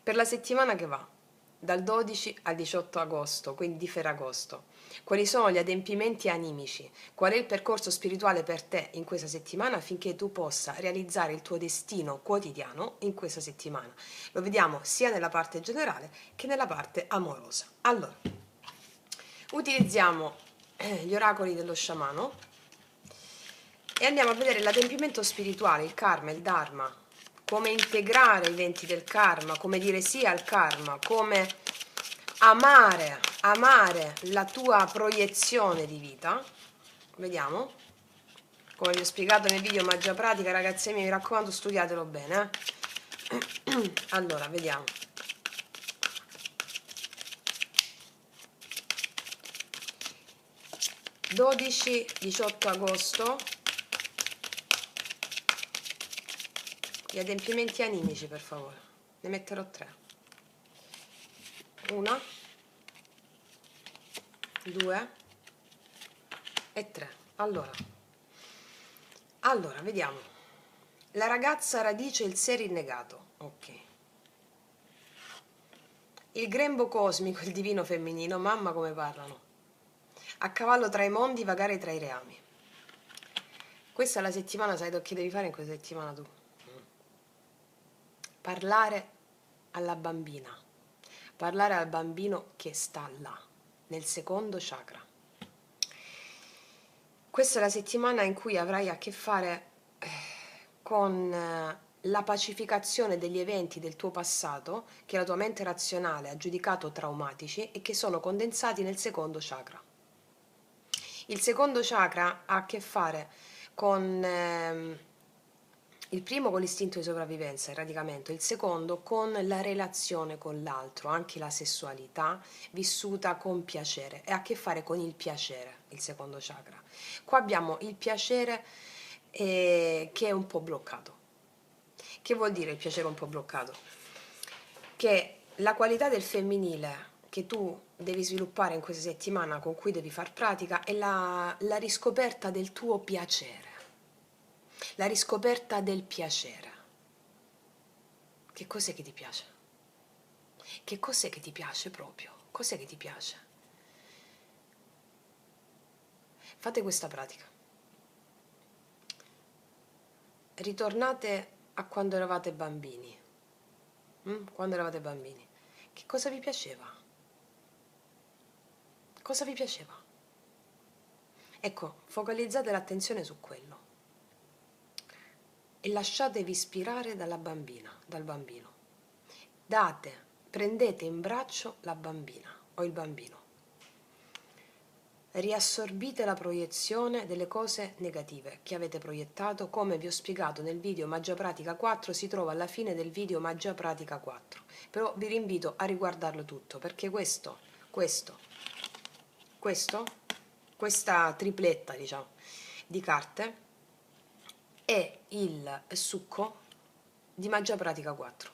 Per la settimana che va, dal 12 al 18 agosto, quindi di Ferragosto, quali sono gli adempimenti animici? Qual è il percorso spirituale per te in questa settimana affinché tu possa realizzare il tuo destino quotidiano in questa settimana? Lo vediamo sia nella parte generale che nella parte amorosa. Allora, utilizziamo gli oracoli dello sciamano e andiamo a vedere l'adempimento spirituale, il karma, il dharma, come integrare i venti del karma, come dire sì al karma, come amare la tua proiezione di vita. Vediamo, come vi ho spiegato nel video magia pratica, ragazzi miei, mi raccomando studiatelo bene. Allora, vediamo. Dodici, 18 agosto, gli adempimenti animici per favore, ne metterò 3. 1, 2 e 3. Allora, vediamo. La ragazza radice, il sé rinnegato. Ok. Il grembo cosmico, il divino femminino, mamma come parlano. A cavallo tra i mondi, vagare tra i reami. Questa è la settimana, sai che devi fare in questa settimana tu? Parlare alla bambina. Parlare al bambino che sta là, nel secondo chakra. Questa è la settimana in cui avrai a che fare con la pacificazione degli eventi del tuo passato che la tua mente razionale ha giudicato traumatici e che sono condensati nel secondo chakra. Il secondo chakra ha a che fare con il primo con l'istinto di sopravvivenza, il radicamento, il secondo con la relazione con l'altro, anche la sessualità vissuta con piacere, e ha a che fare con il piacere, il secondo chakra. Qua abbiamo il piacere che è un po' bloccato. Che vuol dire il piacere un po' bloccato? Che la qualità del femminile che tu devi sviluppare in questa settimana, con cui devi far pratica, è la riscoperta del tuo piacere, la riscoperta del piacere. Che cos'è che ti piace? Che cos'è che ti piace proprio? Cos'è che ti piace? Fate questa pratica. Ritornate a quando eravate bambini. Quando eravate bambini. Che cosa vi piaceva? Cosa vi piaceva? Ecco, focalizzate l'attenzione su quello e lasciatevi ispirare dalla bambina, dal bambino. Prendete in braccio la bambina o il bambino. riassorbite la proiezione delle cose negative che avete proiettato, come vi ho spiegato nel video Magia Pratica 4, si trova alla fine del video Magia Pratica 4. Però vi rinvito a riguardarlo tutto, perché questa tripletta, diciamo, di carte è il succo di Magia Pratica 4.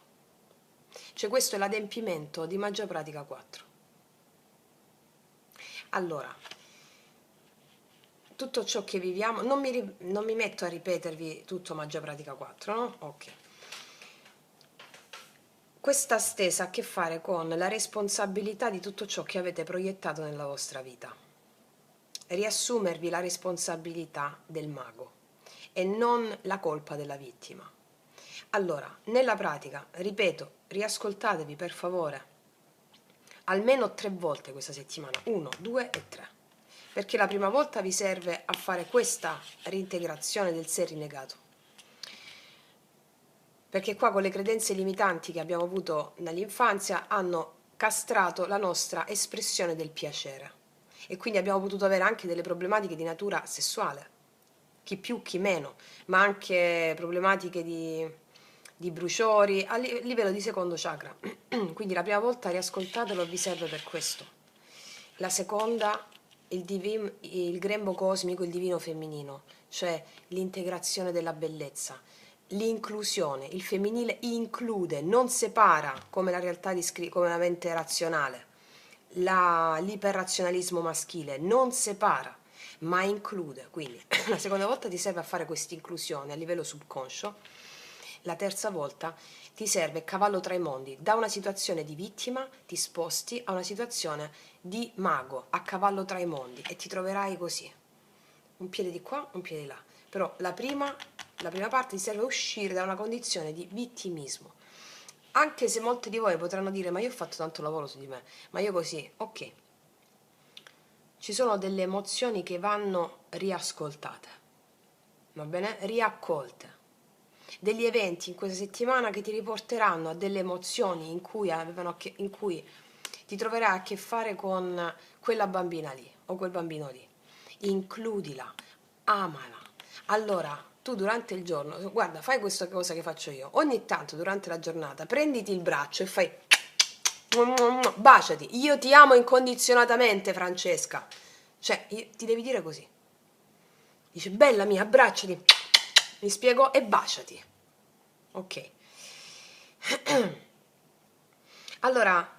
Cioè questo è l'adempimento di Magia Pratica 4. Allora, tutto ciò che viviamo, non mi metto a ripetervi tutto Magia Pratica 4, no? Ok. Questa stesa ha a che fare con la responsabilità di tutto ciò che avete proiettato nella vostra vita. Riassumervi la responsabilità del mago e non la colpa della vittima. Allora, nella pratica, ripeto, riascoltatevi per favore almeno 3 volte questa settimana, 1, 2 e 3, perché la prima volta vi serve a fare questa reintegrazione del sé rinnegato, perché qua con le credenze limitanti che abbiamo avuto nell'infanzia hanno castrato la nostra espressione del piacere e quindi abbiamo potuto avere anche delle problematiche di natura sessuale, chi più chi meno, ma anche problematiche di bruciori a livello di secondo chakra. Quindi la prima volta riascoltatelo, vi serve per questo. La seconda, il grembo cosmico, il divino femminino, cioè l'integrazione della bellezza, l'inclusione. Il femminile include, non separa come la realtà come la mente razionale. L'iperrazionalismo maschile non separa, ma include. Quindi la seconda volta ti serve a fare questa inclusione a livello subconscio. La terza volta ti serve cavallo tra i mondi, da una situazione di vittima ti sposti a una situazione di mago, a cavallo tra i mondi, e ti troverai così, un piede di qua, un piede di là. Però la prima parte ti serve a uscire da una condizione di vittimismo, anche se molti di voi potranno dire: ma io ho fatto tanto lavoro su di me, ma io così. Ok, ci sono delle emozioni che vanno riascoltate, va bene? Riaccolte, degli eventi in questa settimana che ti riporteranno a delle emozioni in cui ti troverai a che fare con quella bambina lì o quel bambino lì. Includila, amala. Allora, tu durante il giorno, guarda, fai questa cosa che faccio io. Ogni tanto durante la giornata prenditi il braccio e fai baciati. Io ti amo incondizionatamente, Francesca. Cioè, ti devi dire così. Dice: bella mia, abbracciati. Mi spiego, e baciati. Ok. Allora,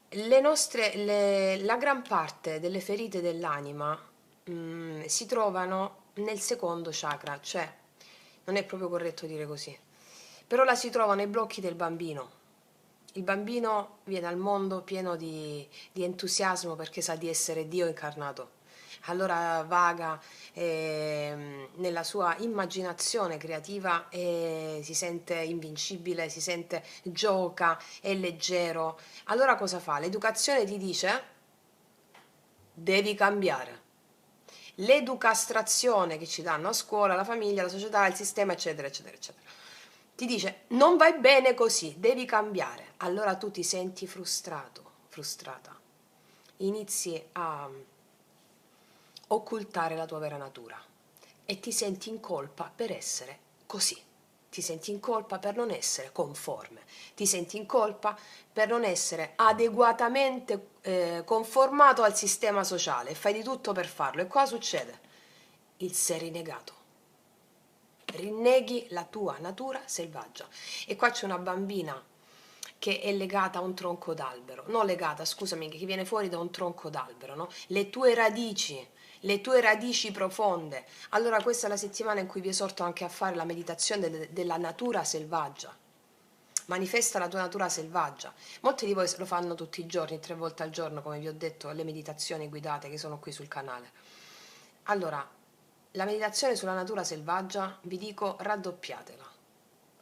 la gran parte delle ferite dell'anima si trovano nel secondo chakra, cioè non è proprio corretto dire così, però la si trova nei blocchi del bambino. Il bambino viene al mondo pieno di entusiasmo perché sa di essere Dio incarnato. Allora vaga nella sua immaginazione creativa e si sente invincibile, gioca, è leggero. Allora cosa fa? L'educazione ti dice: devi cambiare. L'educastrazione che ci danno a scuola, la famiglia, la società, il sistema, eccetera, eccetera, eccetera, ti dice: non vai bene così, devi cambiare. Allora tu ti senti frustrato, frustrata. Inizi a occultare la tua vera natura e ti senti in colpa per essere così. Ti senti in colpa per non essere conforme, ti senti in colpa per non essere adeguatamente conformato al sistema sociale e fai di tutto per farlo. E cosa succede? Il sé rinnegato. Rinneghi la tua natura selvaggia. E qua c'è una bambina che è legata a un tronco d'albero, non legata, scusami, che viene fuori da un tronco d'albero, no? Le tue radici profonde. Allora questa è la settimana in cui vi esorto anche a fare la meditazione della natura selvaggia. Manifesta la tua natura selvaggia. Molti di voi lo fanno tutti i giorni, 3 volte al giorno, come vi ho detto, le meditazioni guidate che sono qui sul canale. Allora, la meditazione sulla natura selvaggia, vi dico, raddoppiatela.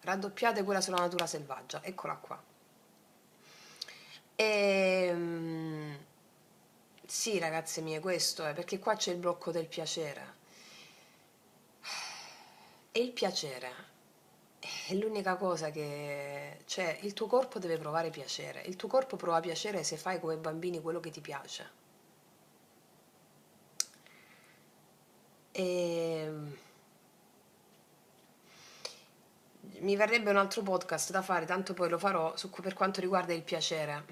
Raddoppiate quella sulla natura selvaggia, eccola qua. Sì, ragazze mie, questo è perché qua c'è il blocco del piacere. E il piacere è l'unica cosa che... cioè, il tuo corpo deve provare piacere. Il tuo corpo prova piacere se fai come bambini quello che ti piace. E mi verrebbe un altro podcast da fare, tanto poi lo farò, per quanto riguarda il piacere.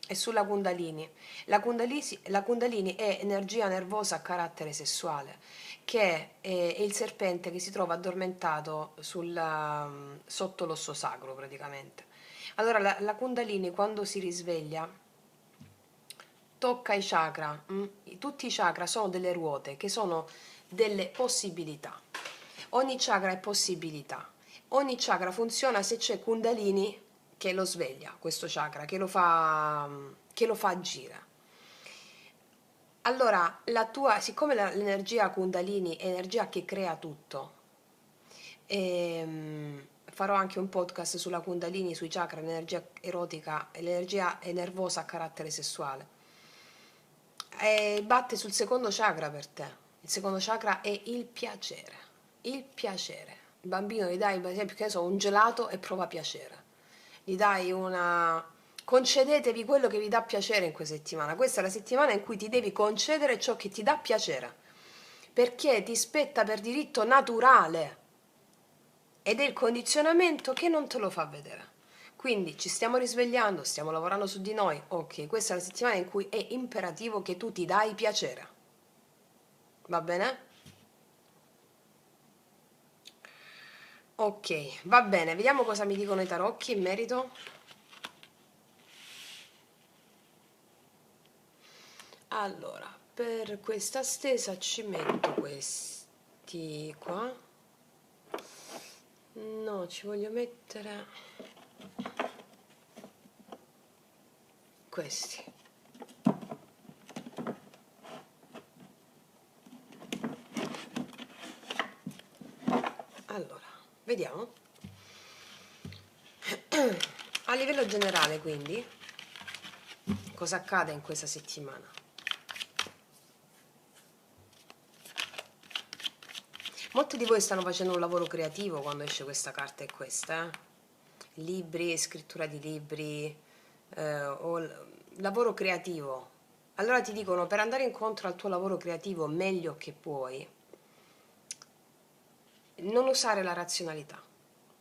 E sulla Kundalini. La Kundalini è energia nervosa a carattere sessuale, che è il serpente che si trova addormentato sotto l'osso sacro praticamente. Allora la Kundalini quando si risveglia tocca i chakra. Tutti i chakra sono delle ruote che sono delle possibilità. Ogni chakra è possibilità. Ogni chakra funziona se c'è Kundalini che lo sveglia, questo chakra, che lo fa agire. Allora, siccome l'energia Kundalini è energia che crea tutto, farò anche un podcast sulla Kundalini, sui chakra, l'energia erotica e l'energia nervosa a carattere sessuale. E batte sul secondo chakra per te. Il secondo chakra è il piacere. Il piacere. Il bambino gli dai, per esempio, che ne so, un gelato e prova piacere. Gli dai una... Concedetevi quello che vi dà piacere in questa settimana. Questa è la settimana in cui ti devi concedere ciò che ti dà piacere. Perché ti spetta per diritto naturale. Ed è il condizionamento che non te lo fa vedere. Quindi ci stiamo risvegliando, stiamo lavorando su di noi. Ok, questa è la settimana in cui è imperativo che tu ti dai piacere. Va bene? Ok, va bene, vediamo cosa mi dicono i tarocchi in merito. Allora, per questa stesa ci metto questi qua. No, ci voglio mettere questi. Allora, vediamo. A livello generale, quindi, cosa accade in questa settimana? Molti di voi stanno facendo un lavoro creativo quando esce questa carta e questa, libri, scrittura di libri, lavoro creativo. Allora ti dicono, per andare incontro al tuo lavoro creativo meglio che puoi, non usare la razionalità,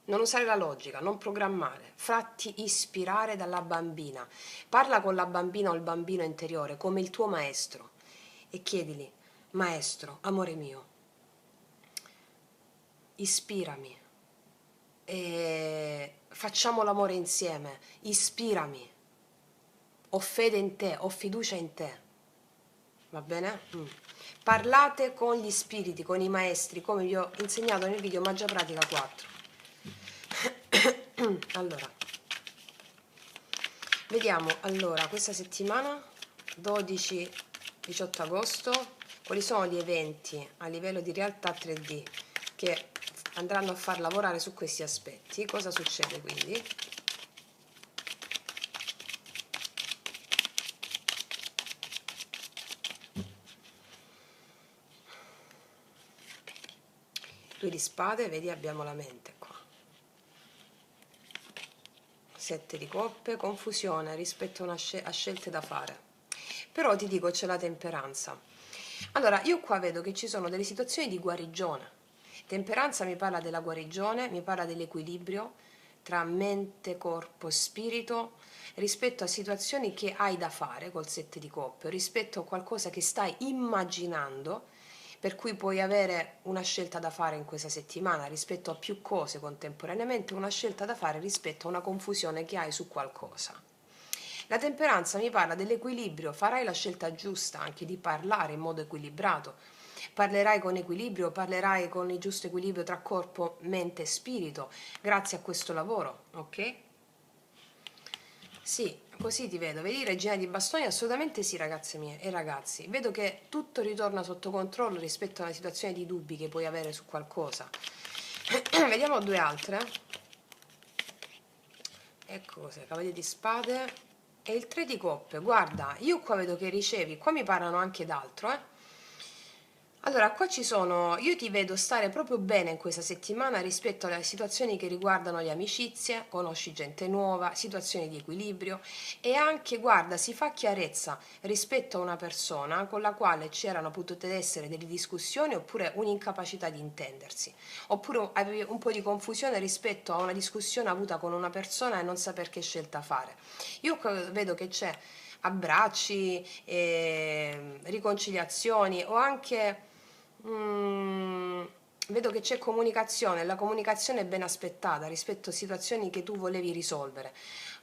non usare la logica, non programmare, fatti ispirare dalla bambina. Parla con la bambina o il bambino interiore come il tuo maestro e chiedili, maestro, amore mio, ispirami, facciamo l'amore insieme, ispirami, ho fede in te, ho fiducia in te, va bene? Parlate con gli spiriti, con i maestri, come vi ho insegnato nel video Magia Pratica 4. Allora, vediamo, questa settimana, 12-18 agosto, quali sono gli eventi a livello di realtà 3D che andranno a far lavorare su questi aspetti. Cosa succede quindi? Due di spade, vedi, abbiamo la mente qua. 7 di coppe, confusione rispetto a scelte da fare. Però ti dico, c'è la temperanza. Allora, io qua vedo che ci sono delle situazioni di guarigione. Temperanza mi parla della guarigione, mi parla dell'equilibrio tra mente, corpo e spirito rispetto a situazioni che hai da fare col 7 di coppe, rispetto a qualcosa che stai immaginando, per cui puoi avere una scelta da fare in questa settimana rispetto a più cose contemporaneamente, una scelta da fare rispetto a una confusione che hai su qualcosa. La temperanza mi parla dell'equilibrio, farai la scelta giusta anche di parlare in modo equilibrato, parlerai con equilibrio, parlerai con il giusto equilibrio tra corpo, mente e spirito, grazie a questo lavoro, ok? Sì, così ti vedo. Vedi, regina di bastoni? Assolutamente sì, ragazze mie e ragazzi. Vedo che tutto ritorna sotto controllo rispetto a una situazione di dubbi che puoi avere su qualcosa. Vediamo due altre. Ecco cos'è, cavaliere di spade e il 3 di coppe. Guarda, io qua vedo che ricevi, qua mi parlano anche d'altro, Allora, qua ci sono, io ti vedo stare proprio bene in questa settimana rispetto alle situazioni che riguardano le amicizie, conosci gente nuova, situazioni di equilibrio e anche, guarda, si fa chiarezza rispetto a una persona con la quale c'erano potute essere delle discussioni oppure un'incapacità di intendersi, oppure avevi un po' di confusione rispetto a una discussione avuta con una persona e non saper che scelta fare. Io vedo che c'è abbracci, riconciliazioni o anche Mm, vedo che c'è comunicazione, la comunicazione è ben aspettata rispetto a situazioni che tu volevi risolvere.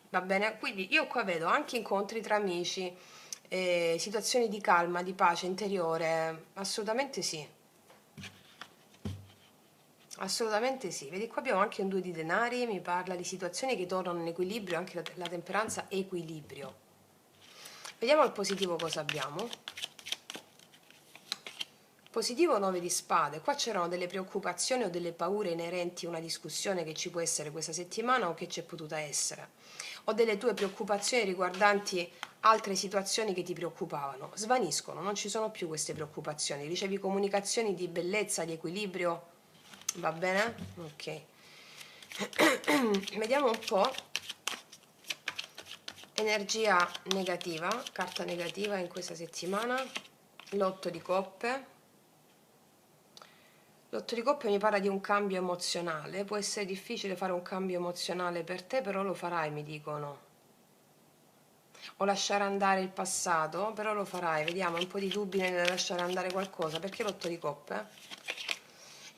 Va bene? Quindi io qua vedo anche incontri tra amici, situazioni di calma, di pace interiore, assolutamente sì. Assolutamente sì, vedi qua abbiamo anche un 2 di denari, mi parla di situazioni che tornano in equilibrio, anche la temperanza equilibrio. Vediamo al positivo cosa abbiamo. Positivo 9 di spade, qua c'erano delle preoccupazioni o delle paure inerenti a una discussione che ci può essere questa settimana o che c'è potuta essere, o delle tue preoccupazioni riguardanti altre situazioni che ti preoccupavano, svaniscono, non ci sono più queste preoccupazioni, ricevi comunicazioni di bellezza, di equilibrio, va bene? Ok. Vediamo un po'. Energia negativa, carta negativa in questa settimana, l'otto di coppe. L'otto di coppe mi parla di un cambio emozionale, può essere difficile fare un cambio emozionale per te, però lo farai, mi dicono. O lasciare andare il passato, però lo farai, vediamo, un po' di dubbi nel lasciare andare qualcosa, perché l'otto di coppe?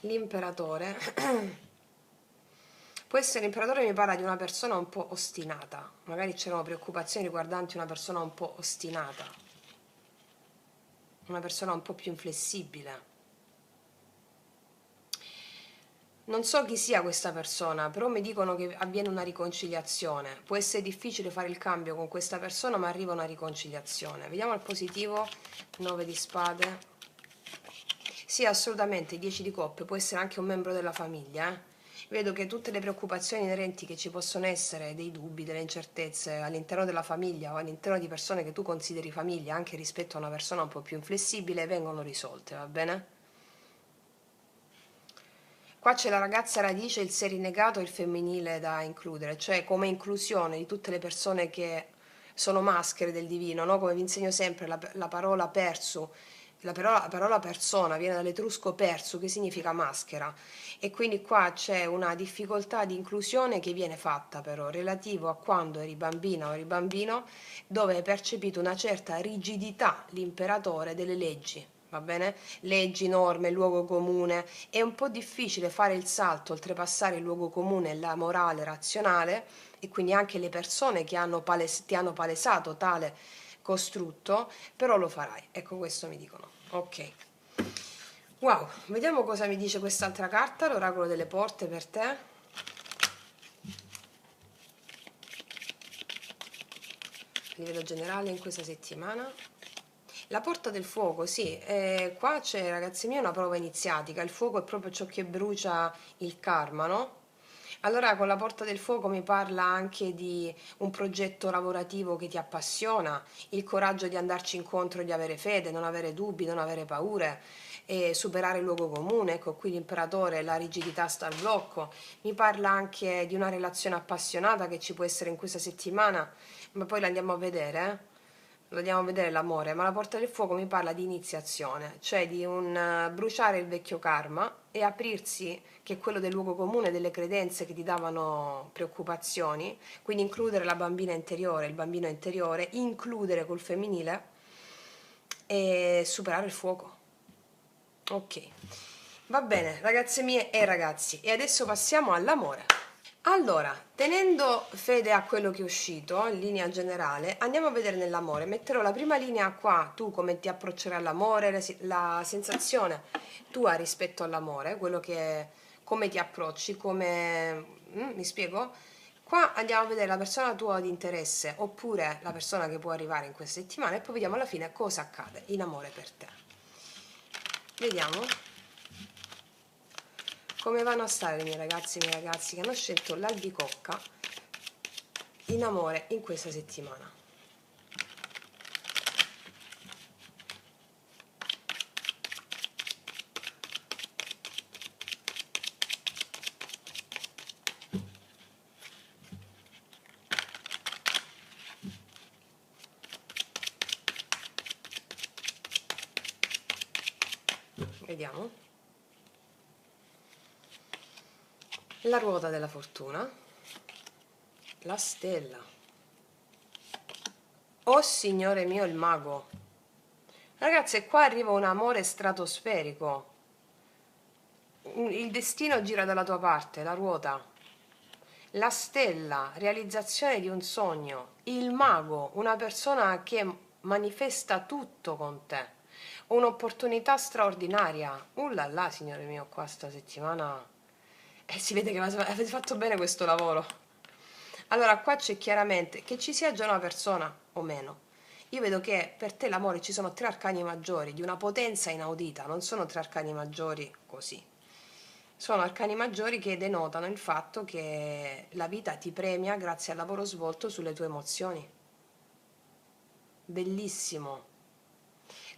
L'imperatore. Può essere l'imperatore, mi parla di una persona un po' ostinata, magari c'erano preoccupazioni riguardanti una persona un po' ostinata, una persona un po' più inflessibile. Non so chi sia questa persona, però mi dicono che avviene una riconciliazione. Può essere difficile fare il cambio con questa persona, ma arriva una riconciliazione. Vediamo il positivo, 9 di spade. Sì, assolutamente, 10 di coppe, può essere anche un membro della famiglia. Vedo che tutte le preoccupazioni inerenti che ci possono essere, dei dubbi, delle incertezze all'interno della famiglia o all'interno di persone che tu consideri famiglia, anche rispetto a una persona un po' più inflessibile, vengono risolte, va bene? Qua c'è la ragazza radice, il sé rinnegato e il femminile da includere, cioè come inclusione di tutte le persone che sono maschere del divino, no? Come vi insegno sempre, la parola persu, la parola persona viene dall'etrusco persu, che significa maschera, e quindi qua c'è una difficoltà di inclusione che viene fatta però relativo a quando eri bambina o eri bambino, dove hai percepito una certa rigidità, l'imperatore delle leggi. Va bene? Leggi, norme, luogo comune. È un po' difficile fare il salto, oltrepassare il luogo comune e la morale razionale, e quindi anche le persone che ti hanno palesato tale costrutto, però lo farai. Ecco, questo mi dicono. Ok. Wow, vediamo cosa mi dice quest'altra carta, l'oracolo delle porte per te. A livello generale in questa settimana. La porta del fuoco, sì, qua c'è, ragazzi miei, una prova iniziatica. Il fuoco è proprio ciò che brucia il karma, no? Allora, con la porta del fuoco mi parla anche di un progetto lavorativo che ti appassiona, il coraggio di andarci incontro, di avere fede, non avere dubbi, non avere paure, e superare il luogo comune. Ecco, qui l'imperatore, la rigidità sta al blocco. Mi parla anche di una relazione appassionata che ci può essere in questa settimana, ma poi la andiamo a vedere, lo andiamo a vedere l'amore, ma la porta del fuoco mi parla di iniziazione, cioè di un bruciare il vecchio karma e aprirsi, che è quello del luogo comune, delle credenze che ti davano preoccupazioni, quindi includere la bambina interiore, il bambino interiore, includere col femminile e superare il fuoco. Ok, va bene, ragazze mie e ragazzi, e adesso passiamo all'amore. Allora, tenendo fede a quello che è uscito in linea generale, andiamo a vedere nell'amore. Metterò la prima linea qua, tu come ti approccerai all'amore, la sensazione tua rispetto all'amore, quello che come ti approcci, come mi spiego? Qua andiamo a vedere la persona tua di interesse oppure la persona che può arrivare in questa settimana e poi vediamo alla fine cosa accade in amore per te. Vediamo come vanno a stare i miei ragazzi e i miei ragazzi che hanno scelto l'albicocca in amore in questa settimana. vediamo. La ruota della fortuna, la stella. Oh Signore mio, il mago. Ragazzi, qua arriva un amore stratosferico. Il destino gira dalla tua parte, la ruota. La stella, realizzazione di un sogno. Il mago, una persona che manifesta tutto con te. Un'opportunità straordinaria. Là là, signore mio, qua sta settimana si vede che avete fatto bene questo lavoro. Allora, qua c'è chiaramente che ci sia già una persona o meno. Io vedo che per te l'amore ci sono 3 arcani maggiori di una potenza inaudita, non sono 3 arcani maggiori così. Sono arcani maggiori che denotano il fatto che la vita ti premia grazie al lavoro svolto sulle tue emozioni. Bellissimo.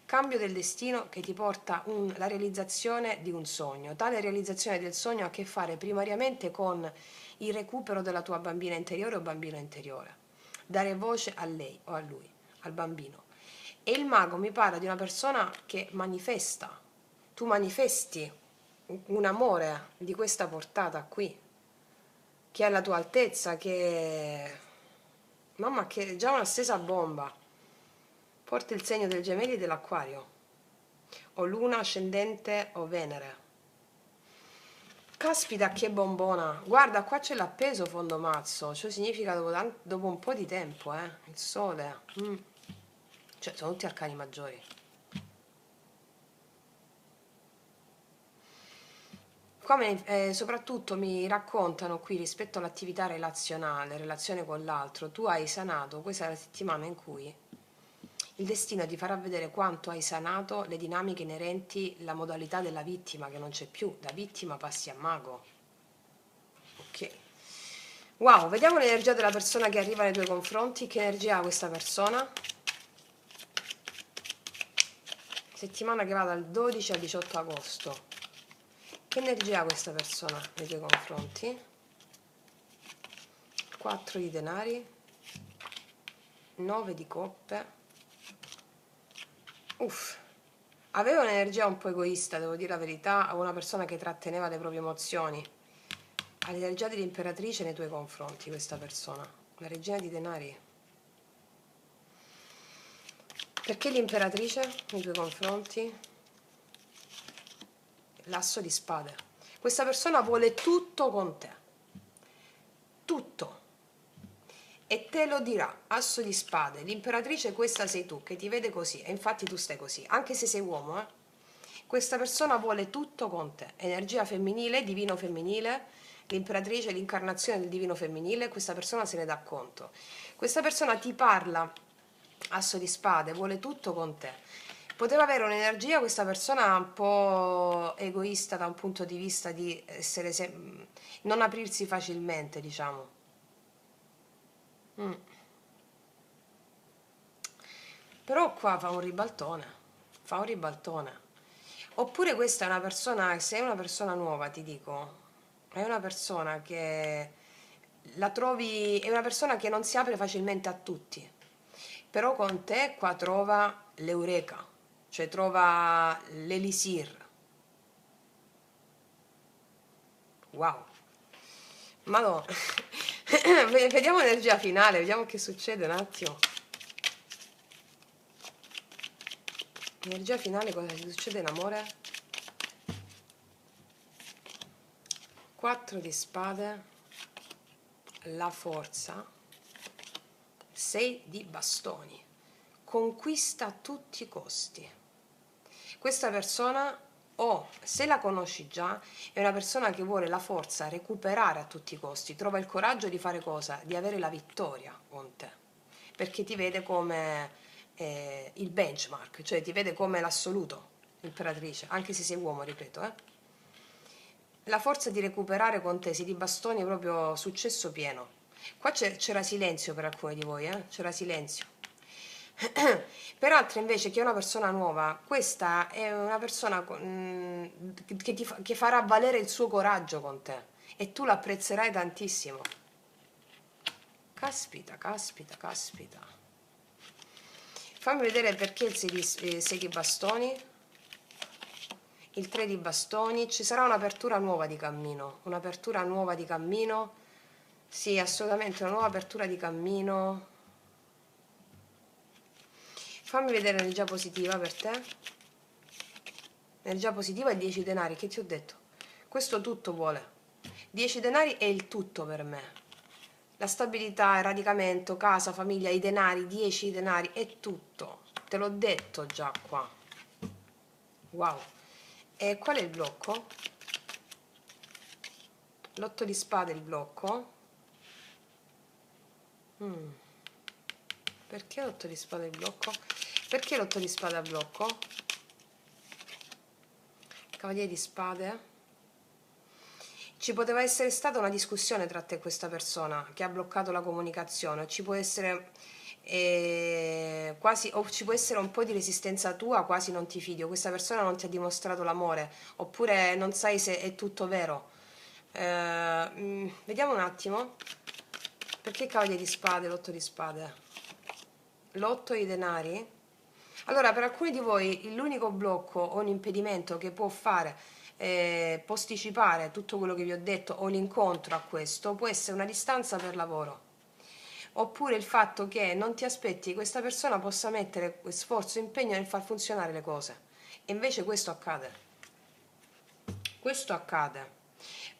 Cambio del destino che ti porta la realizzazione di un sogno. Tale realizzazione del sogno ha a che fare primariamente con il recupero della tua bambina interiore o bambino interiore. Dare voce a lei o a lui, al bambino. E il mago mi parla di una persona che manifesta. Tu manifesti un amore di questa portata qui, che è alla tua altezza, che... Mamma, che è già una stesa bomba. Porta il segno del gemelli e dell'acquario, o luna, ascendente o Venere. Caspita, che bombona. Guarda, qua c'è l'appeso fondo mazzo, cioè significa dopo un po' di tempo, il sole. Cioè, sono tutti arcani maggiori. Qua soprattutto mi raccontano qui rispetto all'attività relazionale, relazione con l'altro, tu hai sanato, questa è la settimana in cui il destino ti farà vedere quanto hai sanato le dinamiche inerenti alla modalità della vittima, che non c'è più, da vittima passi a mago. Ok. Wow, vediamo l'energia della persona che arriva nei tuoi confronti, che energia ha questa persona? Settimana che va dal 12 al 18 agosto. Che energia ha questa persona nei tuoi confronti? 4 di denari, 9 di coppe. Uff, aveva un'energia un po' egoista, devo dire la verità, o una persona che tratteneva le proprie emozioni. Ha l'energia dell'imperatrice nei tuoi confronti questa persona, la regina di denari. Perché l'imperatrice nei tuoi confronti? L'asso di spade. Questa persona vuole tutto con te, tutto, e te lo dirà. Asso di spade, l'imperatrice, questa sei tu, che ti vede così, e infatti tu stai così, anche se sei uomo. Questa persona vuole tutto con te, energia femminile, divino femminile, l'imperatrice, l'incarnazione del divino femminile. Questa persona se ne dà conto. Questa persona ti parla, asso di spade, vuole tutto con te. Poteva avere un'energia questa persona un po' egoista da un punto di vista di essere non aprirsi facilmente, diciamo. Mm. Però qua fa un ribaltone, fa un ribaltone. Oppure questa è una persona, se è una persona nuova, ti dico, è una persona che la trovi, è una persona che non si apre facilmente a tutti, però con te qua trova l'eureka, cioè trova l'elisir. Wow. Ma no. Vediamo l'energia finale, vediamo che succede un attimo. Energia finale, cosa succede in amore? 4 di spade, la forza, 6 di bastoni, conquista a tutti i costi. Questa persona, o se la conosci già, è una persona che vuole la forza, recuperare a tutti i costi, trova il coraggio di fare cosa? Di avere la vittoria con te, perché ti vede come il benchmark, cioè ti vede come l'assoluto, imperatrice, anche se sei uomo, ripeto. La forza di recuperare con te, sì, di bastoni, proprio successo pieno. Qua c'era silenzio per alcuni di voi, c'era silenzio. Per altri invece, che è una persona nuova, questa è una persona che farà valere il suo coraggio con te e tu l'apprezzerai tantissimo. Caspita, caspita, caspita. Fammi vedere perché il 6 di bastoni. il 3 di bastoni, ci sarà un'apertura nuova di cammino, un'apertura nuova di cammino, sì, assolutamente una nuova apertura di cammino. Fammi vedere l'energia positiva per te. L'energia positiva è 10 denari, che ti ho detto? Questo tutto vuole. 10 denari è il tutto per me. La stabilità, il radicamento, casa, famiglia, i denari, 10 denari, è tutto. Te l'ho detto già qua. Wow. E qual è il blocco? L'8 di spade il blocco. Perché l'8 di spade il blocco? Perché l'8 di spade a blocco? Cavaliere di spade. Ci poteva essere stata una discussione tra te e questa persona che ha bloccato la comunicazione, ci può essere quasi, o ci può essere un po' di resistenza tua, quasi non ti fidi, o questa persona non ti ha dimostrato l'amore, oppure non sai se è tutto vero. Vediamo un attimo, perché cavaliere di spade, l'otto di spade? L'otto di denari? Allora, per alcuni di voi l'unico blocco o un impedimento che può fare posticipare tutto quello che vi ho detto o l'incontro a questo può essere una distanza per lavoro, oppure il fatto che non ti aspetti che questa persona possa mettere sforzo e impegno nel far funzionare le cose. E invece questo accade. Questo accade.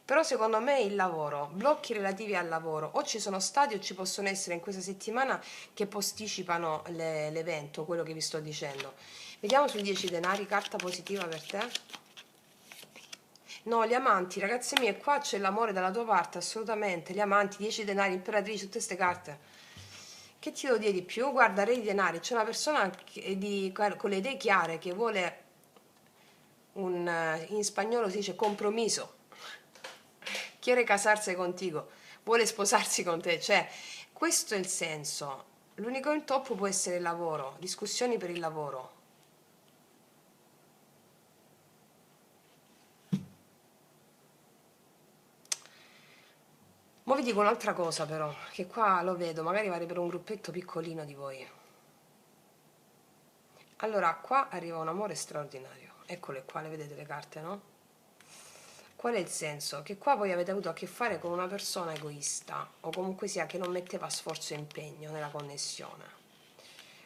Però secondo me il lavoro, blocchi relativi al lavoro, o ci sono stati o ci possono essere in questa settimana che posticipano l'evento, quello che vi sto dicendo. Vediamo sul 10 denari, carta positiva per te. No, gli amanti, ragazze mie, qua c'è l'amore dalla tua parte, assolutamente. Gli amanti, 10 denari, imperatrice, tutte queste carte. Che ti devo dire di più? Guarda, re di denari, c'è una persona con le idee chiare che vuole in spagnolo si dice compromiso. Quiere casarsi contigo, vuole sposarsi con te, cioè questo è il senso. L'unico intoppo può essere il lavoro, discussioni per il lavoro. Ma vi dico un'altra cosa però, che qua lo vedo, magari vale per un gruppetto piccolino di voi. Allora, qua arriva un amore straordinario, eccole qua, le vedete le carte, no? Qual è il senso? Che qua voi avete avuto a che fare con una persona egoista, o comunque sia che non metteva sforzo e impegno nella connessione.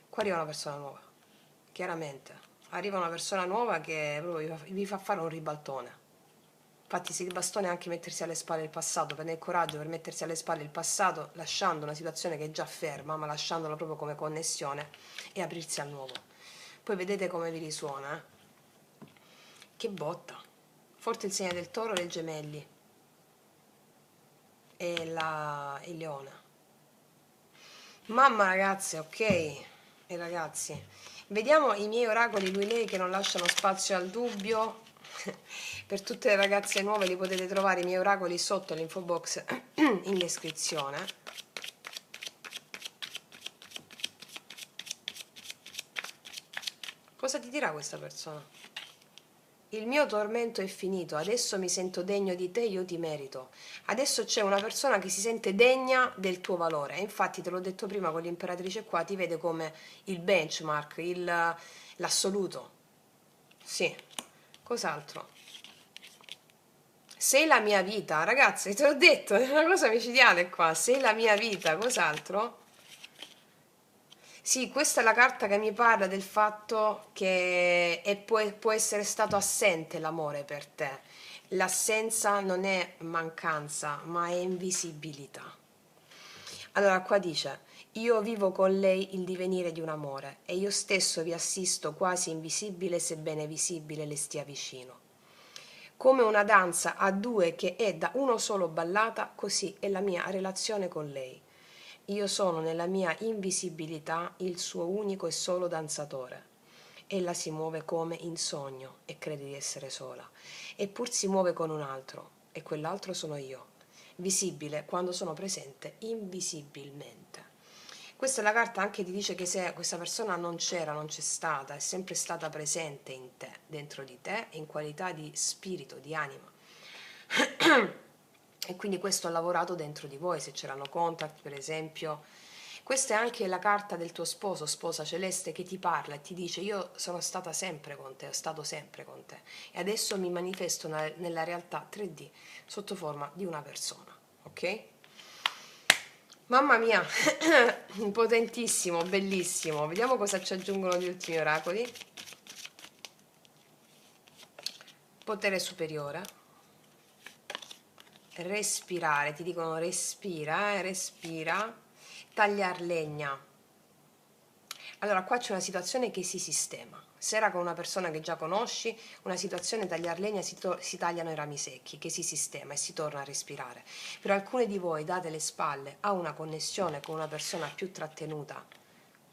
Qua arriva una persona nuova, chiaramente. Arriva una persona nuova che proprio vi fa fare un ribaltone. Infatti si bastone anche mettersi alle spalle il passato, prendere il coraggio per mettersi alle spalle il passato, lasciando una situazione che è già ferma, ma lasciandola proprio come connessione e aprirsi al nuovo. Poi vedete come vi risuona, eh? Che botta! Forte il segno del toro e dei gemelli e il leone. Mamma ragazze, ok? E ragazzi, vediamo i miei oracoli, lui lei che non lasciano spazio al dubbio. Per tutte le ragazze nuove li potete trovare i miei oracoli sotto l'info box in descrizione. Cosa ti dirà questa persona? Il mio tormento è finito, adesso mi sento degno di te, io ti merito. Adesso c'è una persona che si sente degna del tuo valore. E infatti te l'ho detto prima con l'imperatrice qua, ti vede come il benchmark, l'assoluto. Sì. Cos'altro? Sei la mia vita, ragazzi, te l'ho detto, è una cosa micidiale qua. Sei la mia vita, cos'altro? Sì, questa è la carta che mi parla del fatto che può essere stato assente l'amore per te. L'assenza non è mancanza, ma è invisibilità. Allora, qua dice, io vivo con lei il divenire di un amore e io stesso vi assisto quasi invisibile sebbene visibile le stia vicino. Come una danza a due che è da uno solo ballata, così è la mia relazione con lei. Io sono nella mia invisibilità il suo unico e solo danzatore. Ella si muove come in sogno e crede di essere sola, eppur si muove con un altro, e quell'altro sono io, visibile quando sono presente invisibilmente. Questa è la carta anche ti dice che se questa persona non c'era, non c'è stata, è sempre stata presente in te, dentro di te, in qualità di spirito, di anima. E quindi questo ha lavorato dentro di voi, se c'erano contact per esempio, Questa è anche la carta del tuo sposo, sposa celeste, che ti parla e ti dice: io sono stata sempre con te, ho stato sempre con te e adesso mi manifesto nella realtà 3D sotto forma di una persona, ok? Mamma mia, potentissimo, bellissimo. Vediamo cosa ci aggiungono gli ultimi oracoli. Potere superiore. Respirare, ti dicono respira, respira. Tagliar legna. Allora, qua c'è una situazione che si sistema. Se era con una persona che già conosci, una situazione tagliar legna si tagliano i rami secchi, che si sistema e si torna a respirare. Per alcune di voi date le spalle a una connessione con una persona più trattenuta,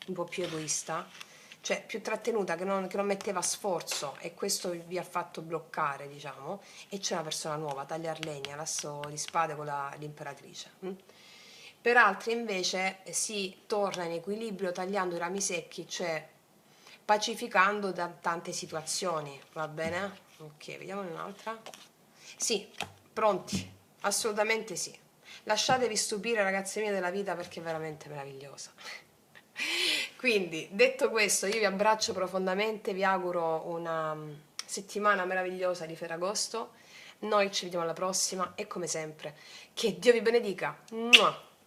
un po' più egoista, cioè più trattenuta, che non metteva sforzo e questo vi ha fatto bloccare, diciamo, e c'è una persona nuova, tagliar legna, l'asso di spade con l'imperatrice. Per altri invece si torna in equilibrio tagliando i rami secchi, cioè pacificando da tante situazioni, va bene? Ok, vediamo un'altra. Sì, pronti, assolutamente sì. Lasciatevi stupire, ragazze mie, della vita, perché è veramente meravigliosa. Quindi, detto questo, io vi abbraccio profondamente, vi auguro una settimana meravigliosa di Ferragosto. Noi ci vediamo alla prossima e come sempre, che Dio vi benedica. Mua!